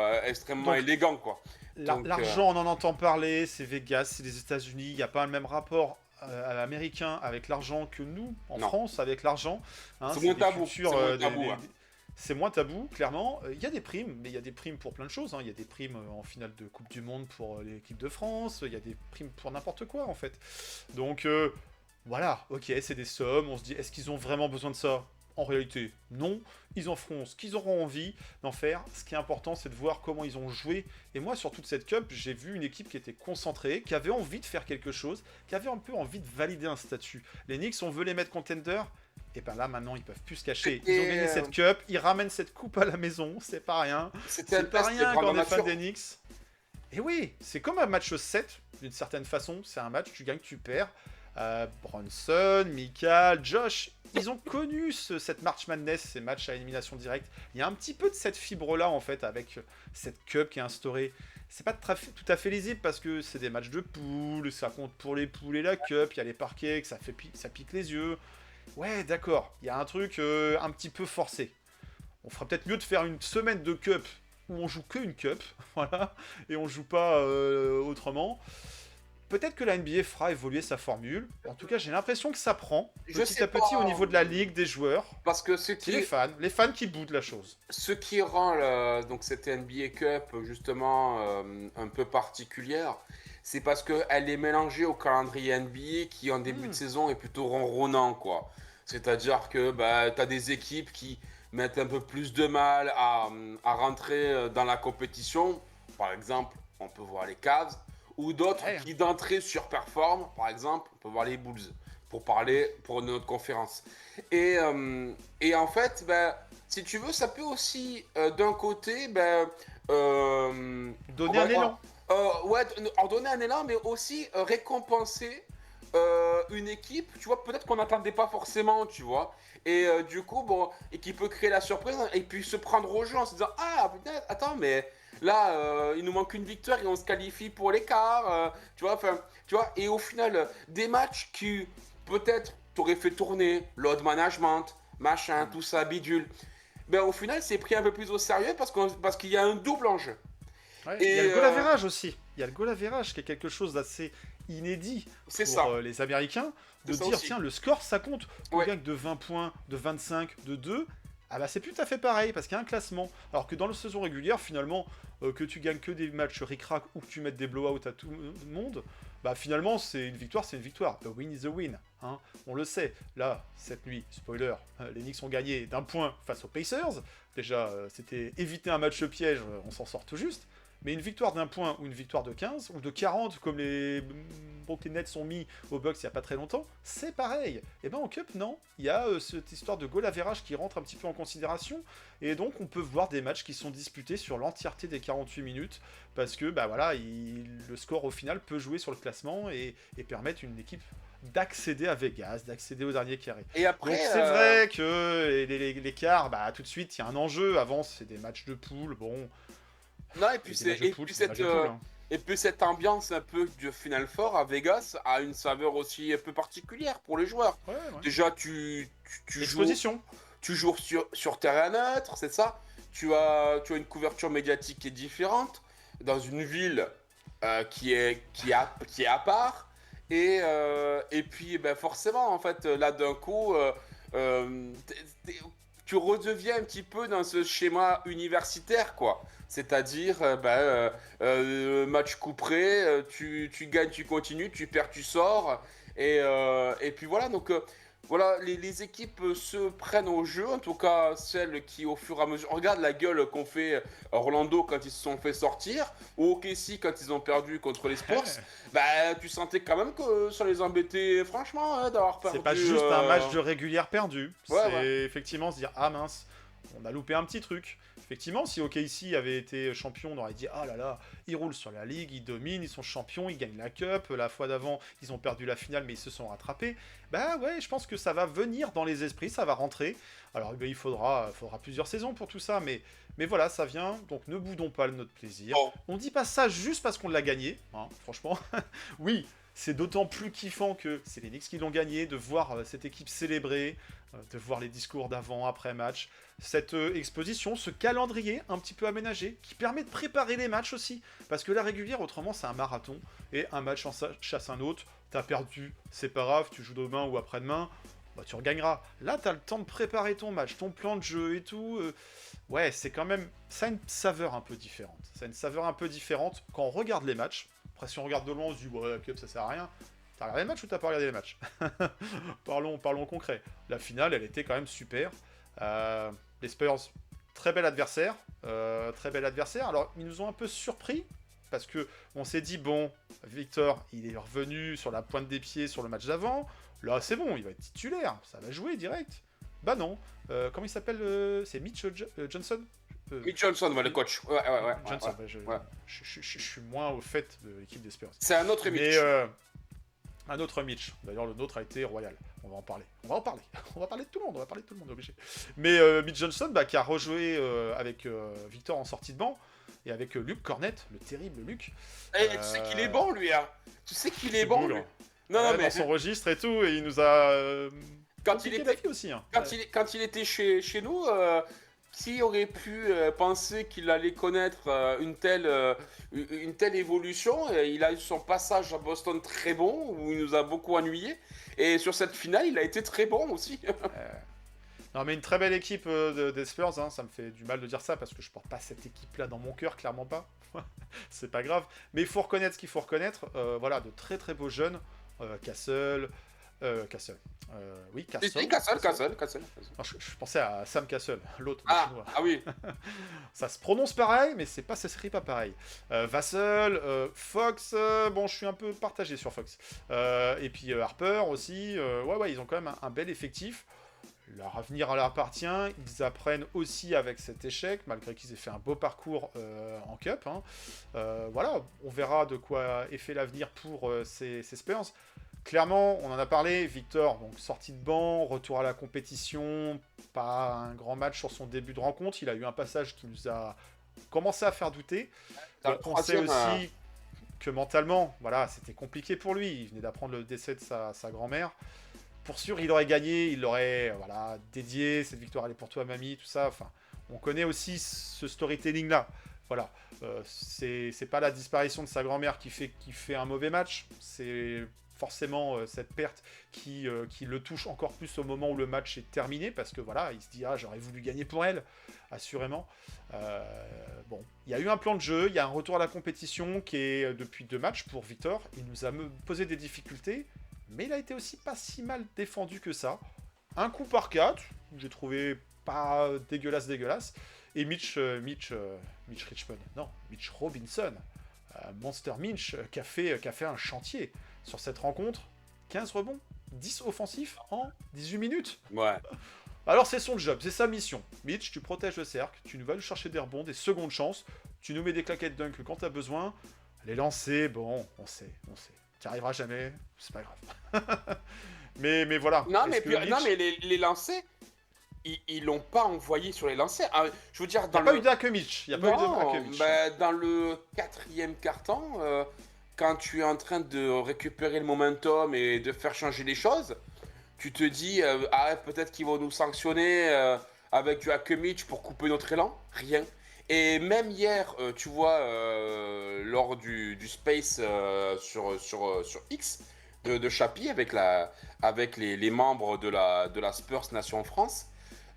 élégant, quoi. L'argent, on en entend parler, c'est Vegas, c'est les États-Unis, il n'y a pas le même rapport américain avec l'argent que nous, en France, avec l'argent. Hein, c'est moins tabou. C'est moins tabou, clairement. Il y a des primes, mais il y a des primes pour plein de choses. Hein. Il y a des primes en finale de Coupe du Monde pour l'équipe de France, il y a des primes pour n'importe quoi, en fait. Donc, voilà, ok, c'est des sommes. On se dit, est-ce qu'ils ont vraiment besoin de ça? En réalité, non. Ils en feront ce qu'ils auront envie d'en faire. Ce qui est important, c'est de voir comment ils ont joué. Et moi, sur toute cette cup, j'ai vu une équipe qui était concentrée, qui avait envie de faire quelque chose, qui avait un peu envie de valider un statut. Les Knicks, on veut les mettre contender. Et ben là, maintenant, ils peuvent plus se cacher. Ils ont gagné cette cup, ils ramènent cette coupe à la maison. C'est pas rien. C'est pas rien quand on est fan des Knicks. Et oui, c'est comme un match 7, d'une certaine façon. C'est un match, tu gagnes, tu perds. Brunson, Mika, Josh, ils ont connu cette March Madness, ces matchs à élimination directe. Il y a un petit peu de cette fibre-là, en fait, avec cette cup qui est instaurée. C'est pas tout à fait lisible parce que c'est des matchs de poules, ça compte pour les poules et la cup, il y a les parquets, que ça pique les yeux. Ouais, d'accord, il y a un truc un petit peu forcé. On ferait peut-être mieux de faire une semaine de cup où on joue qu'une cup, voilà, et on joue pas autrement. Peut-être que la NBA fera évoluer sa formule. En tout cas, j'ai l'impression que ça prend petit à petit au niveau de la ligue, des joueurs. Parce que c'est les fans qui boudent la chose. Ce qui rend donc cette NBA Cup justement un peu particulière, c'est parce qu'elle est mélangée au calendrier NBA qui, en début de saison, est plutôt ronronnant, quoi. C'est-à-dire que bah, tu as des équipes qui mettent un peu plus de mal à rentrer dans la compétition. Par exemple, on peut voir les Cavs, ou d'autres Ouais. qui d'entrée surperforment. Par exemple, on peut voir les Bulls, pour parler pour notre conférence. Et en fait, ben, si tu veux, ça peut aussi, d'un côté, ben, Donner un élan. ouais, en donner un élan, mais aussi récompenser une équipe, tu vois, peut-être qu'on n'attendait pas forcément, tu vois. Et du coup, bon, et qui peut créer la surprise et puis se prendre au jeu en se disant, ah putain, attends, mais là, il nous manque une victoire et on se qualifie pour l'écart, tu vois, enfin, tu vois. Et au final, des matchs qui peut-être t'auraient fait tourner, load management, machin, tout ça, bidule. Ben au final, c'est pris un peu plus au sérieux parce qu'il y a un double enjeu. Ouais, Et il y a le goal average aussi. Il y a le goal average qui est quelque chose d'assez inédit c'est pour ça. les Américains. De C'est ça dire, aussi. tiens, le score, ça compte. On Ouais. gagne de 20 points, de 25, de 2. Ah bah c'est plus tout à fait pareil, parce qu'il y a un classement. Alors que dans la saison régulière, finalement, que tu gagnes que des matchs ric-rac ou que tu mettes des blowouts à tout le monde, bah finalement, c'est une victoire, c'est une victoire. The win is a win. Hein. On le sait. Là, cette nuit, spoiler, les Knicks ont gagné d'un point face aux Pacers. Déjà, c'était éviter un match piège, on s'en sort tout juste. Mais une victoire d'un point ou une victoire de 15 ou de 40 comme les Brooklyn Nets sont mis aux Bucks il n'y a pas très longtemps, c'est pareil. Et ben en Cup, non. Il y a cette histoire de goal average qui rentre un petit peu en considération. Et donc on peut voir des matchs qui sont disputés sur l'entièreté des 48 minutes. Parce que bah voilà, le score au final peut jouer sur le classement et permettre une équipe d'accéder à Vegas, d'accéder au dernier carré. Et après, Donc c'est vrai que les quarts, bah tout de suite il y a un enjeu. Avant c'est des matchs de poule, bon. non, et puis, Des matchs de et poule, puis c'est des matchs de poule, hein. et puis cette ambiance un peu du Final Four à Vegas a une saveur aussi un peu particulière pour les joueurs. Ouais, ouais. Déjà, tu joues, Exposition. tu joues sur terrain neutre, c'est ça. Tu as une couverture médiatique qui est différente dans une ville qui est à part. Et puis, ben, forcément, en fait, là d'un coup, tu redeviens un petit peu dans ce schéma universitaire, quoi. C'est-à-dire, match couperé, tu gagnes, tu continues, tu perds, tu sors. Et puis voilà, donc voilà, les équipes se prennent au jeu, en tout cas celles qui au fur et à mesure... Regarde la gueule qu'ont fait Orlando quand ils se sont fait sortir, ou OKC quand ils ont perdu contre les Spurs. Bah, tu sentais quand même que ça les embêtait franchement hein, d'avoir perdu. C'est pas juste un match de régulière perdu. Ouais, c'est ouais. effectivement se dire ah mince, on a loupé un petit truc. Effectivement, si OKC avait été champion, on aurait dit ah là là, ils roulent sur la ligue, ils dominent, ils sont champions, ils gagnent la cup. La fois d'avant, ils ont perdu la finale, mais ils se sont rattrapés. Bah ouais, je pense que ça va venir dans les esprits, ça va rentrer. Alors il faudra plusieurs saisons pour tout ça, mais voilà, ça vient. Donc ne boudons pas notre plaisir. Bon. On dit pas ça juste parce qu'on l'a gagné, hein, franchement. Oui, c'est d'autant plus kiffant que c'est les Knicks qui l'ont gagné, de voir cette équipe célébrer, de voir les discours d'avant, après match, cette exposition, ce calendrier un petit peu aménagé, qui permet de préparer les matchs aussi. Parce que la régulière, autrement, c'est un marathon, et un match en chasse un autre, t'as perdu, c'est pas grave, tu joues demain ou après-demain, bah, tu regagneras. Là, t'as le temps de préparer ton match, ton plan de jeu et tout. Ouais, c'est quand même... Ça a une saveur un peu différente. Ça a une saveur un peu différente quand on regarde les matchs. Après, si on regarde de loin, on se dit, ouais, Cup, ça sert à rien. T'as regardé le match ou t'as pas regardé les matchs? Parlons concret. La finale, elle était quand même super. Les Spurs, très bel adversaire. Très bel adversaire. Alors, ils nous ont un peu surpris. Parce que on s'est dit, bon, Victor, il est revenu sur la pointe des pieds sur le match d'avant. Là, c'est bon, il va être titulaire. Ça va jouer direct. Bah non. Comment il s'appelle C'est Mitch Johnson Mitch Johnson, le coach. Ouais. Johnson, ouais. ouais, Ouais. je suis moins au fait de l'équipe des Spurs. C'est un autre Mitch. Mais un autre Mitch. D'ailleurs, le nôtre a été royal. On va en parler. On va parler de tout le monde, obligé. Mais Mitch Johnson, bah, qui a rejoué avec Victor en sortie de banc, et avec Luke Cornett, le terrible Luke. Eh, tu sais qu'il est bon, lui, hein. Tu sais qu'il est bon, beau, lui. là. Non, Ouais, mais dans son registre et tout, et il nous a quand compliqué il la était, vie aussi. Hein. quand il était chez nous, qui aurait pu penser qu'il allait connaître une telle évolution? Il a eu son passage à Boston très bon, où il nous a beaucoup ennuyé. Et sur cette finale, il a été très bon aussi. Non, mais une très belle équipe des Spurs, hein. Ça me fait du mal de dire ça parce que je porte pas cette équipe-là dans mon cœur, clairement pas. C'est pas grave. Mais il faut reconnaître ce qu'il faut reconnaître. Voilà, de très très beaux jeunes. Castle. Castle. Oui, Castle. Castle. Non, je pensais à Sam Castle, l'autre, le Ah, chinois. ah oui. Ça se prononce pareil, mais ça s'écrit pas pareil. Vassell, Fox, bon, je suis un peu partagé sur Fox. Et puis Harper aussi. Ouais, ils ont quand même un bel effectif. Leur avenir leur appartient. Ils apprennent aussi avec cet échec, malgré qu'ils aient fait un beau parcours en Cup. Hein. Voilà, on verra de quoi est fait l'avenir pour ces Spurs. Clairement, on en a parlé, Victor, donc sortie de banc, retour à la compétition, pas un grand match sur son début de rencontre. Il a eu un passage qui nous a commencé à faire douter. Dans le On sait troisième, aussi que mentalement, voilà, c'était compliqué pour lui. Il venait d'apprendre le décès de sa grand-mère. Pour sûr, il aurait gagné, il l'aurait dédié, cette victoire elle est pour toi mamie, tout ça. Enfin, on connaît aussi ce storytelling-là. Voilà, c'est pas la disparition de sa grand-mère qui fait un mauvais match, c'est forcément cette perte qui le touche encore plus au moment où le match est terminé, parce que voilà, il se dit « Ah, j'aurais voulu gagner pour elle », assurément. Bon, il y a eu un plan de jeu, il y a un retour à la compétition qui est depuis 2 matchs pour Victor. Il nous a posé des difficultés, mais il a été aussi pas si mal défendu que ça. Un coup par 4, j'ai trouvé pas dégueulasse. Et Mitch Richmond, non, Mitch Robinson, Monster Minch, qui a fait un chantier sur cette rencontre. 15 rebonds, 10 offensifs en 18 minutes. Ouais. Alors c'est son job, c'est sa mission. Mitch, tu protèges le cercle, tu nous vas nous chercher des rebonds, des secondes chances, tu nous mets des claquettes dunk quand t'as besoin. Les lancers, bon, on sait. Tu n'y arriveras jamais, c'est pas grave. mais voilà. Non, Est-ce mais, que puis, Mitch- non, mais les lancers, ils l'ont pas envoyé sur les lancers. Ah, je veux dire, Il n'y dans a pas le... eu d'Ake Mitch. Il n'y a pas eu Non, d'Ake Mitch. bah, dans le 4e quart-temps, quand tu es en train de récupérer le momentum et de faire changer les choses, tu te dis, ah, peut-être qu'ils vont nous sanctionner avec du Hakemich pour couper notre élan. Rien. Et même hier, tu vois, lors du Space sur X de Chapi avec les membres de la Spurs Nation France,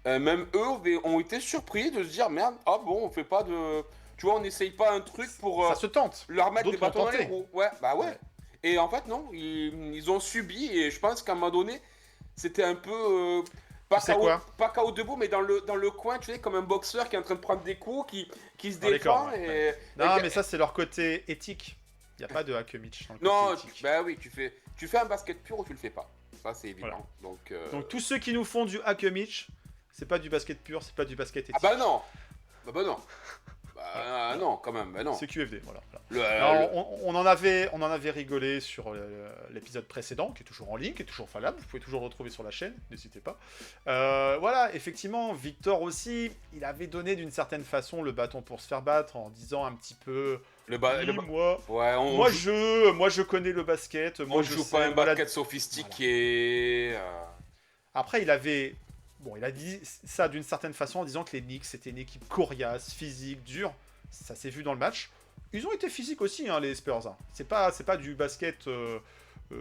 même eux ont été surpris de se dire, merde, ah bon, on fait pas de... Tu vois, on n'essaye pas un truc pour Ça se tente. leur mettre des D'autres l'ont bâtons dans les tenté. roues. Ouais, bah ouais. Ouais. Et en fait, non, ils ont subi, et je pense qu'à un moment donné, c'était un peu... pas Tu sais KO, quoi pas KO debout, mais dans le coin, tu sais, comme un boxeur qui est en train de prendre des coups, qui se Dans les défend. corps, ouais, et... Non, et- mais ça, c'est leur côté éthique. Il n'y a pas de Ake Mitch dans le Non, côté éthique. bah oui, tu fais un basket pur ou tu le fais pas. Ça, c'est évident. Voilà. Donc, Donc tous ceux qui nous font du Ake Mitch, c'est pas du basket pur, c'est pas du basket éthique. Ah bah non. Bah non. Bah non, quand même, bah non. C'est QFD, voilà. Le- Alors, on en avait rigolé sur l'épisode précédent, qui est toujours en ligne, qui est toujours valable. Vous pouvez toujours le retrouver sur la chaîne, n'hésitez pas. Voilà, effectivement, Victor aussi, il avait donné d'une certaine façon le bâton pour se faire battre en disant un petit peu. le ba- Oui, le ba- moi, Ouais, moi, je connais le basket. Moi, on je joue sais, pas un voilà. basket sophistiqué. Après, il a dit ça d'une certaine façon en disant que les Knicks c'était une équipe coriace, physique, dure. Ça s'est vu dans le match. Ils ont été physiques aussi, hein, les Spurs. Hein. C'est pas du basket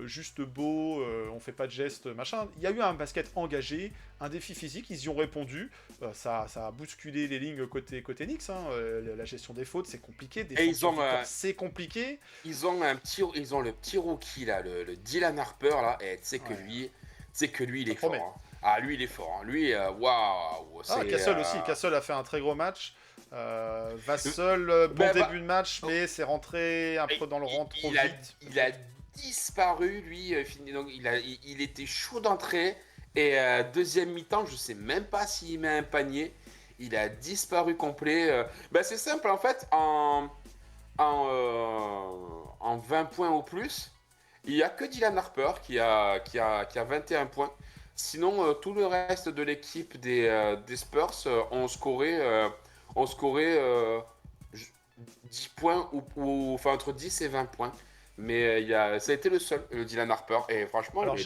juste beau, on fait pas de gestes, machin. Il y a eu un basket engagé, un défi physique, ils y ont répondu. Ça a bousculé les lignes côté Knicks. Hein. La gestion des fautes, c'est compliqué. Et ils ont, c'est compliqué. Ils ont le petit rookie là, le Dylan Harper là, et tu sais que lui, il est fort. promet. Hein. Ah, lui, il est fort. Hein. Lui, waouh. Castle aussi. Castle a fait un très gros match. Vassell, bon début de match, mais c'est rentré un peu dans le rang trop vite. Il a disparu, lui. Donc, il était chaud d'entrée. Et deuxième mi-temps, je sais même pas s'il met un panier. Il a disparu complet. C'est simple, en fait. En 20 points ou plus, il n'y a que Dylan Harper qui a 21 points. Sinon, tout le reste de l'équipe des Spurs ont scoré 10 points ou enfin entre 10 et 20 points. Mais ça a été le seul, Dylan Harper. Et franchement, Alors,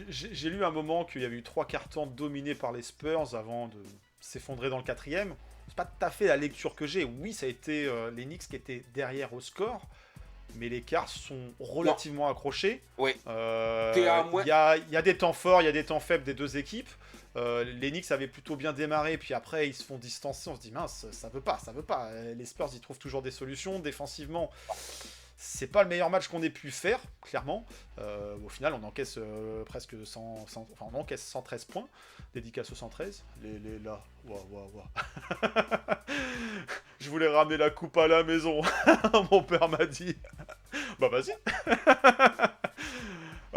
j'ai lu un moment qu'il y avait eu 3 quarts-temps dominés par les Spurs avant de s'effondrer dans le 4e. C'est pas tout à fait la lecture que j'ai. Oui, ça a été les Knicks qui étaient derrière au score, mais les Cars sont relativement accrochés. Oui. Il y a des temps forts, il y a des temps faibles des deux équipes. Les Knicks avaient plutôt bien démarré, puis après ils se font distancer, on se dit mince, ça veut pas. Les Spurs ils trouvent toujours des solutions, défensivement c'est pas le meilleur match qu'on ait pu faire, clairement. Au final on encaisse presque 100, enfin on encaisse 113 points, dédicace aux 113, les là, je voulais ramener la coupe à la maison, mon père m'a dit, bah vas-y.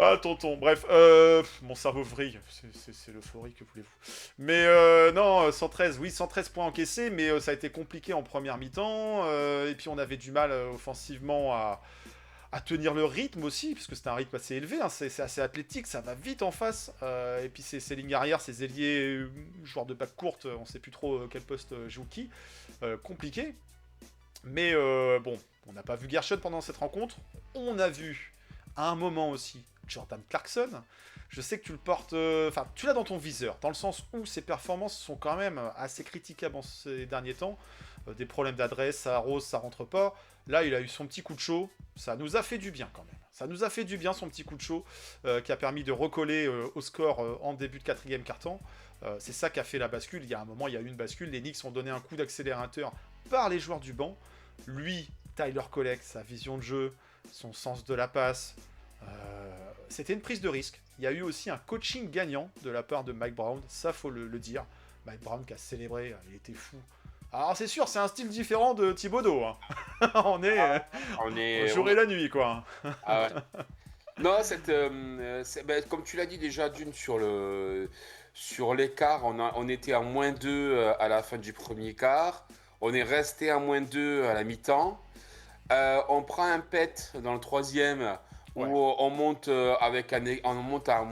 Ah, tonton, bref, mon cerveau vrille, c'est l'euphorie, que voulez-vous. Mais non, 113, oui, 113 points encaissés, mais ça a été compliqué en première mi-temps, et puis on avait du mal offensivement à tenir le rythme aussi, puisque c'était un rythme assez élevé, hein, c'est assez athlétique, ça va vite en face, et puis ces lignes arrière, ces ailiers, joueurs de back courte, on sait plus trop quel poste joue qui, compliqué. Mais bon, on n'a pas vu Gershon pendant cette rencontre, on a vu à un moment aussi Jordan Clarkson. Je sais que tu le portes, enfin tu l'as dans ton viseur, dans le sens où ses performances sont quand même assez critiquables en ces derniers temps. Des problèmes d'adresse, ça arrose, ça rentre pas. Là, il a eu son petit coup de chaud, ça nous a fait du bien quand même. Ça nous a fait du bien son petit coup de chaud qui a permis de recoller au score en début de quatrième quart-temps. C'est ça qui a fait la bascule. Il y a un moment, il y a eu une bascule. Les Knicks ont donné un coup d'accélérateur par les joueurs du banc. Lui, Tyler Colleck, sa vision de jeu, son sens de la passe, c'était une prise de risque. Il y a eu aussi un coaching gagnant de la part de Mike Brown, ça faut le dire. Mike Brown qui a célébré, il était fou. Alors c'est sûr, c'est un style différent de Thibodeau. Hein. on est jour et la nuit, quoi. Ah ouais. Non, comme tu l'as dit déjà, d'une sur l'écart, on était à -2 à la fin du premier quart. On est resté à -2 à la mi-temps. On prend un pet dans le troisième où on monte on monte à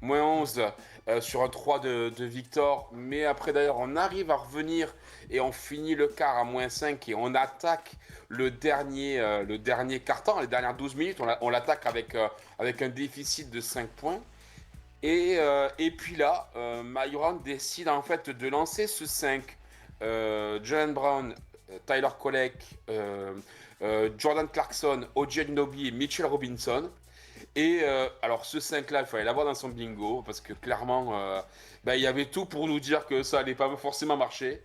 -11 sur un 3 de Victor. Mais après d'ailleurs, on arrive à revenir et on finit le quart à -5 et on attaque le dernier quart-temps, les dernières 12 minutes. On l'attaque avec un déficit de 5 points. Et puis là, Myron décide en fait de lancer ce 5. Jalen Brown, Tyler Colleck, Jordan Clarkson, OG Anunoby et Mitchell Robinson. Et alors ce 5-là, il fallait l'avoir dans son bingo, parce que clairement, il y avait tout pour nous dire que ça allait pas forcément marcher.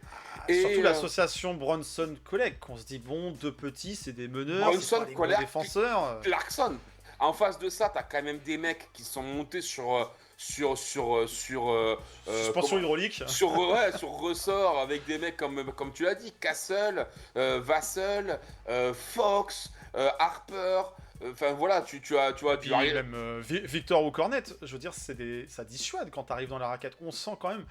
Et surtout l'association Bronson-Colleck, on se dit, bon, deux petits, c'est des meneurs, c'est pas des gros défenseurs. Clarkson. En face de ça, t'as quand même des mecs qui sont montés sur suspension hydraulique. Sur ressort avec des mecs comme tu l'as dit, Castle, Vassell, Fox, Harper. Enfin voilà, tu as même Victor ou Cornet, je veux dire, ça dissuade quand tu arrives dans la raquette. On sent quand même,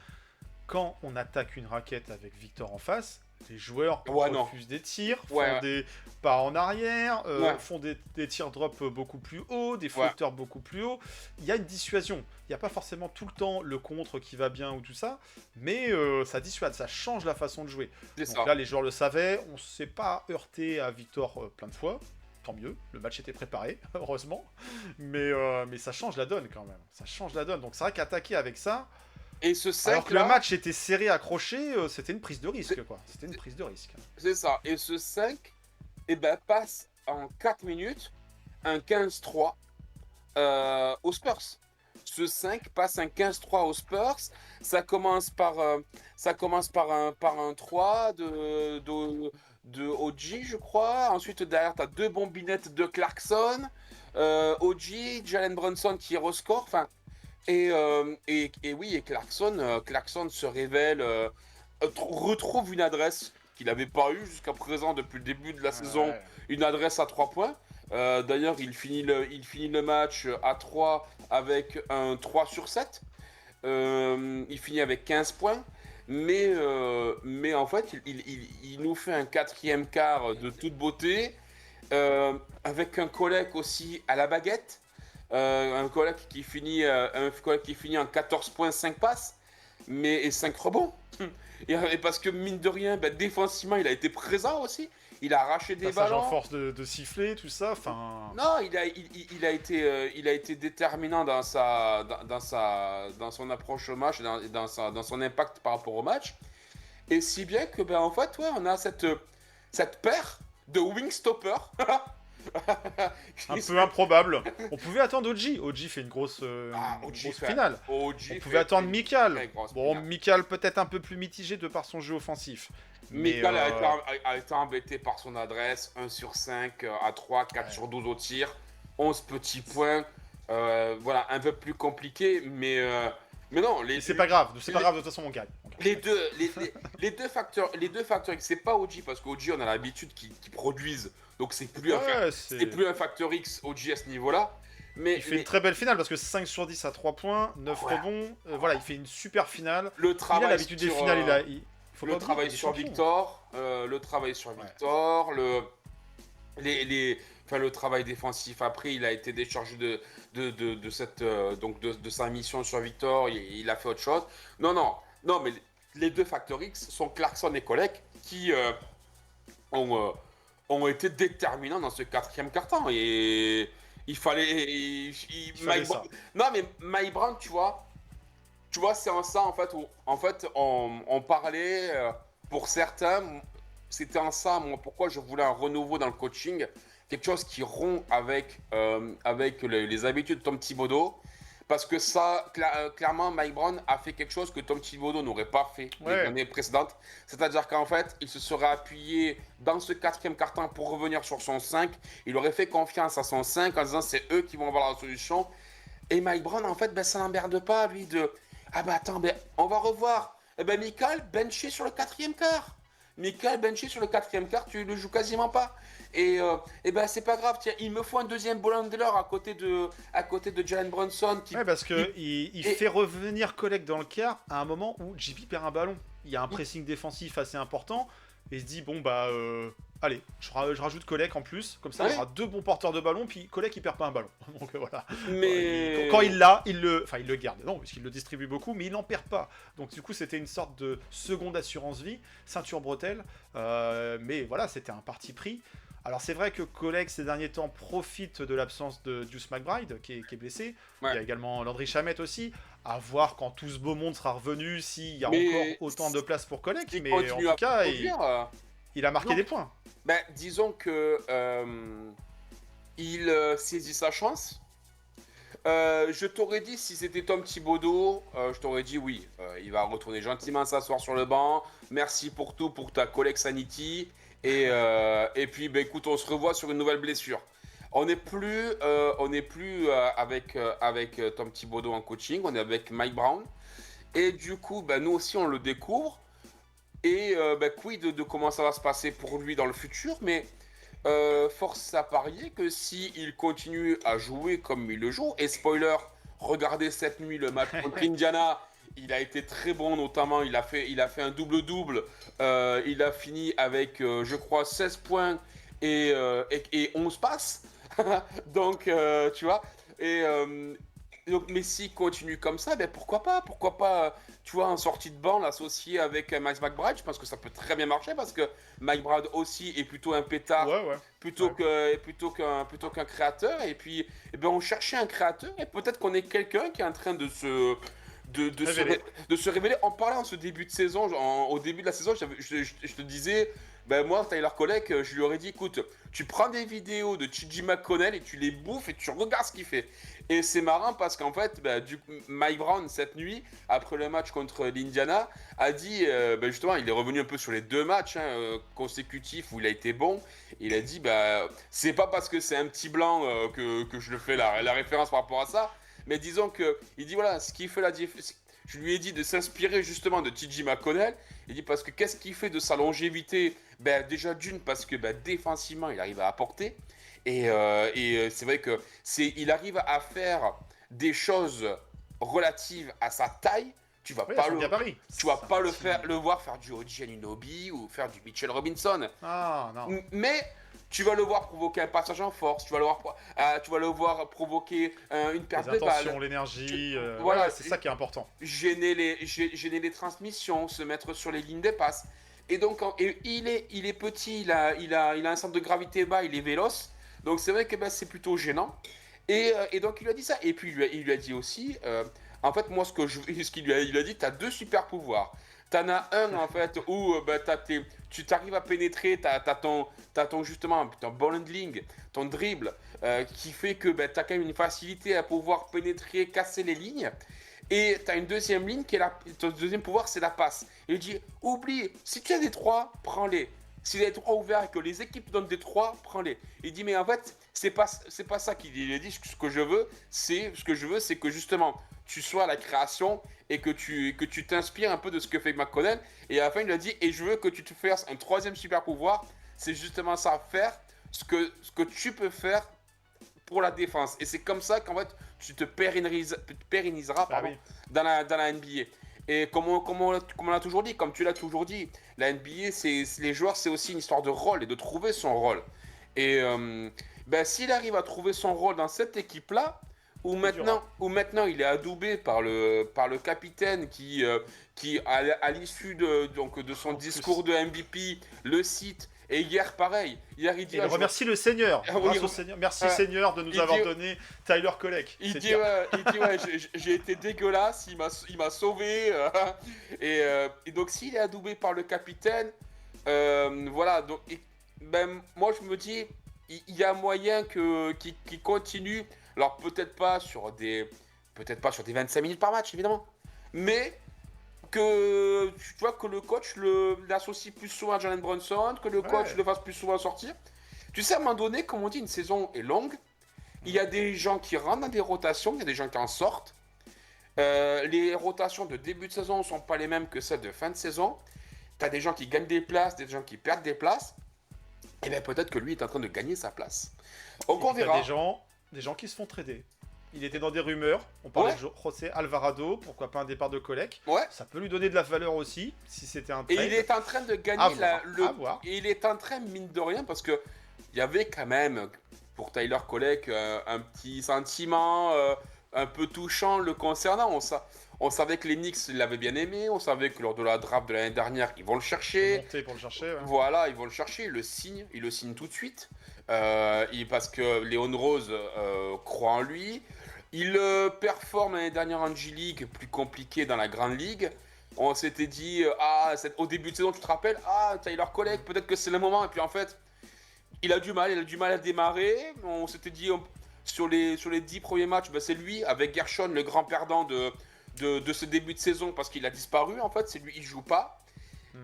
quand on attaque une raquette avec Victor en face, les joueurs refusent des tirs, font des pas en arrière, font des tirs drop beaucoup plus haut, des flotteurs beaucoup plus haut. Il y a une dissuasion. Il n'y a pas forcément tout le temps le contre qui va bien ou tout ça, mais ça dissuade, ça change la façon de jouer. Donc là, les joueurs le savaient, on ne s'est pas heurté à Victor plein de fois. Tant mieux, le match était préparé, heureusement. Mais ça change la donne quand même. Ça change la donne. Donc c'est vrai qu'attaquer avec ça... Et ce 5 alors que le match était serré, accroché, c'était une prise de risque, quoi. C'était une prise de risque. C'est ça. Et ce 5 passe en 4 minutes un 15-3 aux Spurs. Ce 5 passe un 15-3 aux Spurs. Ça commence par un 3 de OG, je crois. Ensuite, derrière, tu as 2 bombinettes de Clarkson. OG, Jalen Brunson qui rescore. Enfin, et Clarkson se révèle, retrouve une adresse qu'il n'avait pas eue jusqu'à présent depuis le début de la saison, une adresse à 3 points. D'ailleurs, il finit le match à 3 avec un 3 sur 7. Il finit avec 15 points. Mais en fait, il nous fait un quatrième quart de toute beauté, avec un Colleck aussi à la baguette. Un Colleck qui finit en 14 points, 5 passes, et 5 rebonds. Et parce que mine de rien, défensivement, il a été présent aussi. Il a arraché des ballons. En force de siffler, tout ça. Enfin. Non, il a été déterminant dans son approche au match, dans son impact par rapport au match. Et si bien que en fait, on a cette paire de wingstoppers Un peu improbable. On pouvait attendre OG. OG fait une grosse, OG grosse fait- finale. OG On fait pouvait attendre une Mikal. très grosse Bon, finale. Mikal peut-être un peu plus mitigé de par son jeu offensif. Mais Mikal a été embêté par son adresse, 1 sur 5 à 3, 4 sur 12 au tir, 11 petits points. Voilà, un peu plus compliqué, mais non, c'est pas grave. C'est pas grave, de toute façon, on gagne. les deux facteurs, c'est pas OG parce qu'OG on a l'habitude qu'ils produisent, donc c'est plus, Ouais, c'est plus un facteur X OG à ce niveau-là. Mais, Il fait une très belle finale parce que 5 sur 10 à 3 points, 9 Ouais. rebonds. Voilà, il fait une super finale. le Il a travail l'habitude des sur, finales. Faut pas le oublier, travail il est sur champion. Victor, le travail défensif. Après, il a été déchargé de cette de sa mission sur Victor. Il a fait autre chose. Non, mais les deux facteurs X sont Clarkson et Kolek qui ont été déterminants dans ce quatrième quart-temps. Et il fallait, fallait ça. non mais Mike Brown, tu vois, c'est en ça en fait où on parlait pour certains, c'était en ça moi pourquoi je voulais un renouveau dans le coaching, quelque chose qui rompt avec les habitudes de Tom Thibodeau, parce que ça clairement Mike Brown a fait quelque chose que Tom Thibodeau n'aurait pas fait les Ouais. années précédentes, c'est-à-dire qu'en fait il se serait appuyé dans ce quatrième quart-temps pour revenir sur son 5, il aurait fait confiance à son 5 en disant c'est eux qui vont avoir la solution. Et Mike Brown, en fait, ça l'emmerde pas, lui, de... Ah bah attends, on va revoir. Eh ben Mikal benché sur le quatrième quart. Mikal benché sur le quatrième quart, tu le joues quasiment pas. Et ben c'est pas grave, tiens, il me faut un deuxième ball handler à côté de Jalen Brunson. Ouais, parce que il et- fait revenir Kolek dans le quart à un moment où JP perd un ballon. Il y a un pressing défensif assez important. Et il se dit, bon bah, allez, je rajoute Kolek en plus. Comme ça, Ouais. il y aura 2 bons porteurs de ballon. Puis Kolek, il perd pas un ballon. Donc voilà. Mais... Quand il l'a, il le garde. Non, parce qu'il le distribue beaucoup, mais il n'en perd pas. Donc du coup, c'était une sorte de seconde assurance vie, ceinture bretelle. Mais voilà, c'était un parti pris. Alors c'est vrai que Kolek, ces derniers temps, profite de l'absence de Deuce McBride, qui est blessé. Ouais. Il y a également Landry Shamet aussi. À voir quand tout ce beau monde sera revenu, s'il y a Mais encore autant de place pour Kolek. il Mais en continue tout à cas, produire, il a marqué non. des points. Ben, disons que il saisit sa chance. Je t'aurais dit, si c'était Tom Thibodeau, je t'aurais dit oui. Il va retourner gentiment s'asseoir sur le banc. Merci pour tout, pour ta collect sanity. Et puis, ben, écoute, on se revoit sur une nouvelle blessure. On n'est plus, avec Tom Thibodeau en coaching, on est avec Mike Brown. Et du coup, ben, nous aussi, on le découvre. Et ben, quid de comment ça va se passer pour lui dans le futur. Mais force à parier que s'il continue à jouer comme il le joue, et spoiler, regardez cette nuit le match contre Indiana, il a été très bon, notamment il a fait un double-double, il a fini avec je crois 16 points et 11 passes, donc tu vois, et donc Messi continue comme ça, ben pourquoi pas, tu vois, en sortie de banc l'associer avec Mike McBride, je pense que ça peut très bien marcher parce que Mike Brad aussi est plutôt un pétard, Ouais. plutôt qu'un créateur, et puis eh ben, on cherchait un créateur et peut-être qu'on est quelqu'un qui est en train de se Révéler. de se révéler. En parlant en ce début de saison, au début de la saison, je te disais, ben moi, Tyler Kolek, je lui aurais dit, écoute, tu prends des vidéos de TJ McConnell et tu les bouffes et tu regardes ce qu'il fait. Et c'est marrant parce qu'en fait, ben, Mike Brown, cette nuit, après le match contre l'Indiana, a dit, ben justement, il est revenu un peu sur les 2 matchs consécutifs où il a été bon. Il a dit, ben, c'est pas parce que c'est un petit blanc que je le fais la référence par rapport à ça. Mais disons que, il dit voilà, ce qui fait la différence. Je lui ai dit de s'inspirer justement de TJ McConnell. Il dit parce que qu'est-ce qui fait de sa longévité? Ben, déjà d'une, parce que ben, défensivement, il arrive à apporter. Et c'est vrai que il arrive à faire des choses relatives à sa taille. Tu vas Oui, pas à son gabarit. tu vas pas le voir faire du OG Anunoby ou faire du Mitchell Robinson. Ah, non. Mais tu vas le voir provoquer un passage en force, tu vas le voir provoquer une perte Les de balle, intentions, l'énergie, voilà, ouais, c'est ça qui est important. gêner les transmissions, se mettre sur les lignes de passe. Et donc, il est petit, il a un centre de gravité bas, il est véloce. Donc c'est vrai que ben, c'est plutôt gênant. Et donc il lui a dit ça. Et puis il lui a dit aussi, en fait moi il lui a dit, tu as 2 super pouvoirs. T'en as un, en fait, où tu t'arrives à pénétrer, t'as ton, justement, ton ball handling, ton dribble, qui fait que t'as quand même une facilité à pouvoir pénétrer, casser les lignes. Et t'as une deuxième ligne qui est ton deuxième pouvoir, c'est la passe. Et il dit, oublie, si tu as des 3, prends-les. S'il y a des 3 ouverts et que les équipes donnent des 3, prends-les. Il dit, mais en fait, c'est pas ça qu'il dit. Il dit, ce que je veux, c'est que justement, tu sois à la création et que tu t'inspires un peu de ce que fait McConnell. Et à la fin, il a dit, et je veux que tu te fasses un troisième super pouvoir. C'est justement ça, faire ce que tu peux faire pour la défense. Et c'est comme ça qu'en fait, tu te pérenniseras oui. dans la NBA. Et comme on l'a toujours dit, comme tu l'as toujours dit, la NBA, les joueurs, c'est aussi une histoire de rôle et de trouver son rôle. Et s'il arrive à trouver son rôle dans cette équipe-là, où maintenant il est adoubé par le capitaine qui à l'issue de son discours de MVP, le cite. Et hier, pareil. Hier, il dit... Il remercie le Seigneur. Oui, Grâce au Seigneur. Merci Seigneur de nous avoir donné Tyler Collect. Il dit, j'ai été dégueulasse, il m'a sauvé. Et donc, s'il est adoubé par le capitaine, voilà. Donc, moi, je me dis, il y a moyen qu'il continue. Alors, peut-être pas sur des 25 minutes par match, évidemment. Mais... que tu vois que le coach l'associe plus souvent à Jalen Brunson, que le coach le fasse plus souvent sortir. Tu sais, à un moment donné, comme on dit, une saison est longue. Il y a des gens qui rentrent dans des rotations, il y a des gens qui en sortent. Les rotations de début de saison ne sont pas les mêmes que celles de fin de saison. Tu as des gens qui gagnent des places, des gens qui perdent des places. Et bien peut-être que lui est en train de gagner sa place. Donc on verra. Des gens qui se font trader. Il était dans des rumeurs, on parlait de José Alvarado, pourquoi pas un départ de Colec. Ouais. Ça peut lui donner de la valeur aussi, si c'était un trade. Et il est en train de gagner et il est en train, mine de rien, parce que il y avait quand même, pour Tyler Colec, un petit sentiment un peu touchant le concernant. On savait que les Knicks l'avaient bien aimé, on savait que lors de la draft de l'année dernière, ils vont le chercher. Pour le chercher, ouais. Voilà, ils vont le chercher, ils le signent tout de suite. Parce que Léon Rose croit en lui. Il performe l'année dernière en G-League, plus compliqué dans la Grande Ligue. On s'était dit, au début de saison, tu te rappelles, Tyler Colec, peut-être que c'est le moment. Et puis en fait, il a du mal à démarrer. On s'était dit, sur les 10 premiers matchs, c'est lui, avec Gershon, le grand perdant de ce début de saison, parce qu'il a disparu, en fait, c'est lui, il joue pas.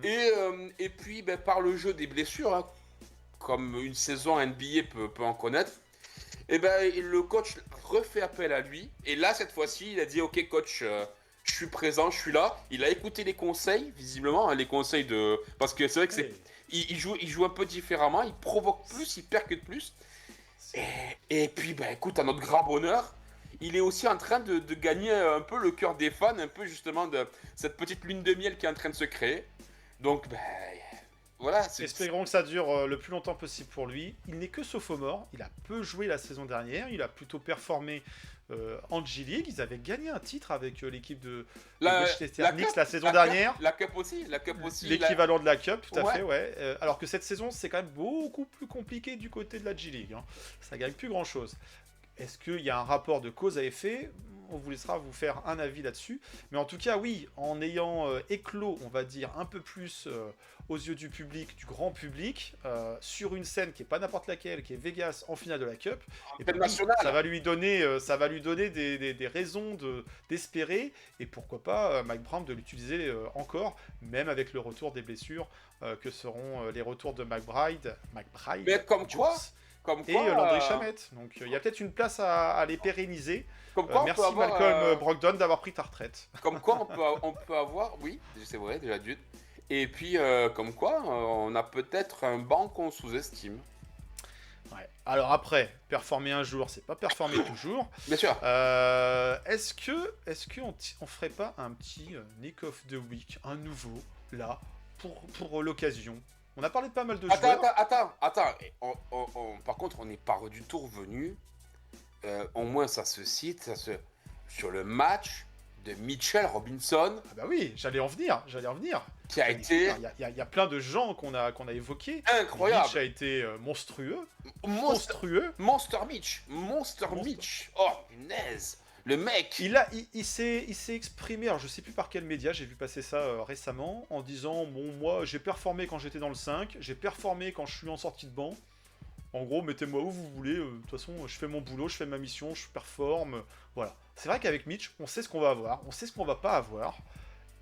Et puis, par le jeu des blessures, hein, comme une saison NBA peut en connaître, et le coach refait appel à lui. Et là, cette fois-ci, il a dit, ok coach, je suis présent, je suis là. Il a écouté les conseils, visiblement, hein, les conseils de... Parce que c'est vrai que il joue un peu différemment, il provoque plus, il percute plus. Et puis, écoute, à notre grand bonheur, il est aussi en train de gagner un peu le cœur des fans, un peu justement de cette petite lune de miel qui est en train de se créer. Donc, voilà. Espérons que ça dure le plus longtemps possible pour lui. Il n'est que sophomore, il a peu joué la saison dernière, il a plutôt performé en G-League. Ils avaient gagné un titre avec l'équipe de Westchester Knicks la saison dernière. La Cup aussi. L'équivalent de la Cup, tout à fait, ouais. Alors que cette saison, c'est quand même beaucoup plus compliqué du côté de la G-League. Hein. Ça gagne plus grand-chose. Est-ce qu'il y a un rapport de cause à effet ? On vous laissera vous faire un avis là-dessus. Mais en tout cas, oui, en ayant éclos, on va dire, un peu plus aux yeux du public, du grand public, sur une scène qui n'est pas n'importe laquelle, qui est Vegas en finale de la Cup, et puis, ça va lui donner des raisons d'espérer, et pourquoi pas Mike Brown de l'utiliser encore, même avec le retour des blessures que seront les retours de McBride. Mais comme quoi, et Landry Shamet. Donc il y a peut-être une place à les pérenniser. Merci avoir, Malcolm Brogdon d'avoir pris ta retraite. Comme quoi on peut avoir, oui, c'est vrai, déjà d'une. Et puis comme quoi on a peut-être un banc qu'on sous-estime. Ouais. Alors après, performer un jour, c'est pas performer toujours. Bien sûr. Est-ce que on ferait pas un petit Nick of the Week, un nouveau, là, pour l'occasion? On a parlé de pas mal de joueurs. Attends. Par contre, on n'est pas du tout revenu. Au moins, ça se cite sur le match de Mitchell Robinson. Ah bah oui, j'allais en venir. Qui a été... Il y a plein de gens qu'on a évoqués. Incroyable. Mitch a été monstrueux. Monster Mitch. Oh, punaise. Le mec. Il s'est exprimé, alors je sais plus par quel média, j'ai vu passer ça récemment, en disant bon, moi j'ai performé quand j'étais dans le 5, j'ai performé quand je suis en sortie de banc. En gros, mettez-moi où vous voulez, de toute façon, je fais mon boulot, je fais ma mission, je performe. Voilà. C'est vrai qu'avec Mitch, on sait ce qu'on va avoir, on sait ce qu'on va pas avoir.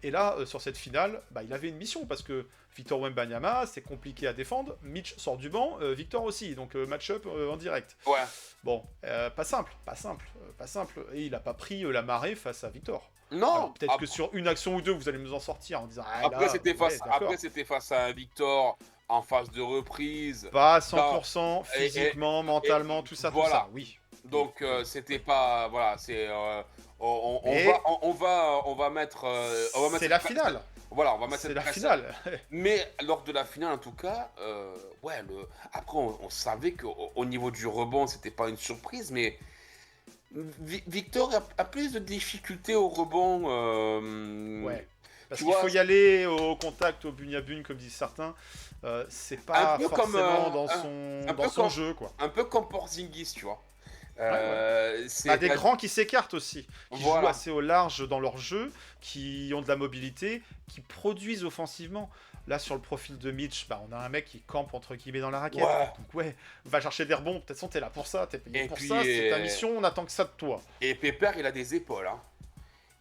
Et là, sur cette finale, bah, il avait une mission parce que Victor Wembanyama, c'est compliqué à défendre. Mitch sort du banc, Victor aussi, donc match-up en direct. Ouais. Bon, pas simple. Et il a pas pris la marée face à Victor. Non. Alors, peut-être que sur une action ou deux, vous allez nous en sortir en disant. Ah, Après, là, c'était ouais, d'accord. c'était face à un Victor en phase de reprise. Pas à 100%, physiquement, mentalement, tout ça, voilà. oui. Donc c'était pas voilà, c'est on va mettre C'est la finale. Voilà, on va mettre C'est cette la presse. finale. Mais lors de la finale en tout cas, ouais, après on savait qu'au niveau du rebond, c'était pas une surprise, mais Victor a plus de difficultés au rebond. Ouais. Parce tu qu'il vois, faut y aller au contact, au bune à bune, comme disent certains. C'est pas un peu forcément comme, dans son jeu, quoi. un peu comme Porzingis, tu vois. C'est Bah, des grands qui s'écartent aussi, qui Voilà. jouent assez au large dans leur jeu, qui ont de la mobilité, qui produisent offensivement. Là, sur le profil de Mitch, bah, on a un mec qui campe entre guillemets dans la raquette. Ouais. Donc ouais, va chercher des rebonds. De toute façon, t'es là pour ça, t'es payé Et pour puis, ça, c'est ta mission, on attend que ça de toi. Et Pépère, il a des épaules, hein.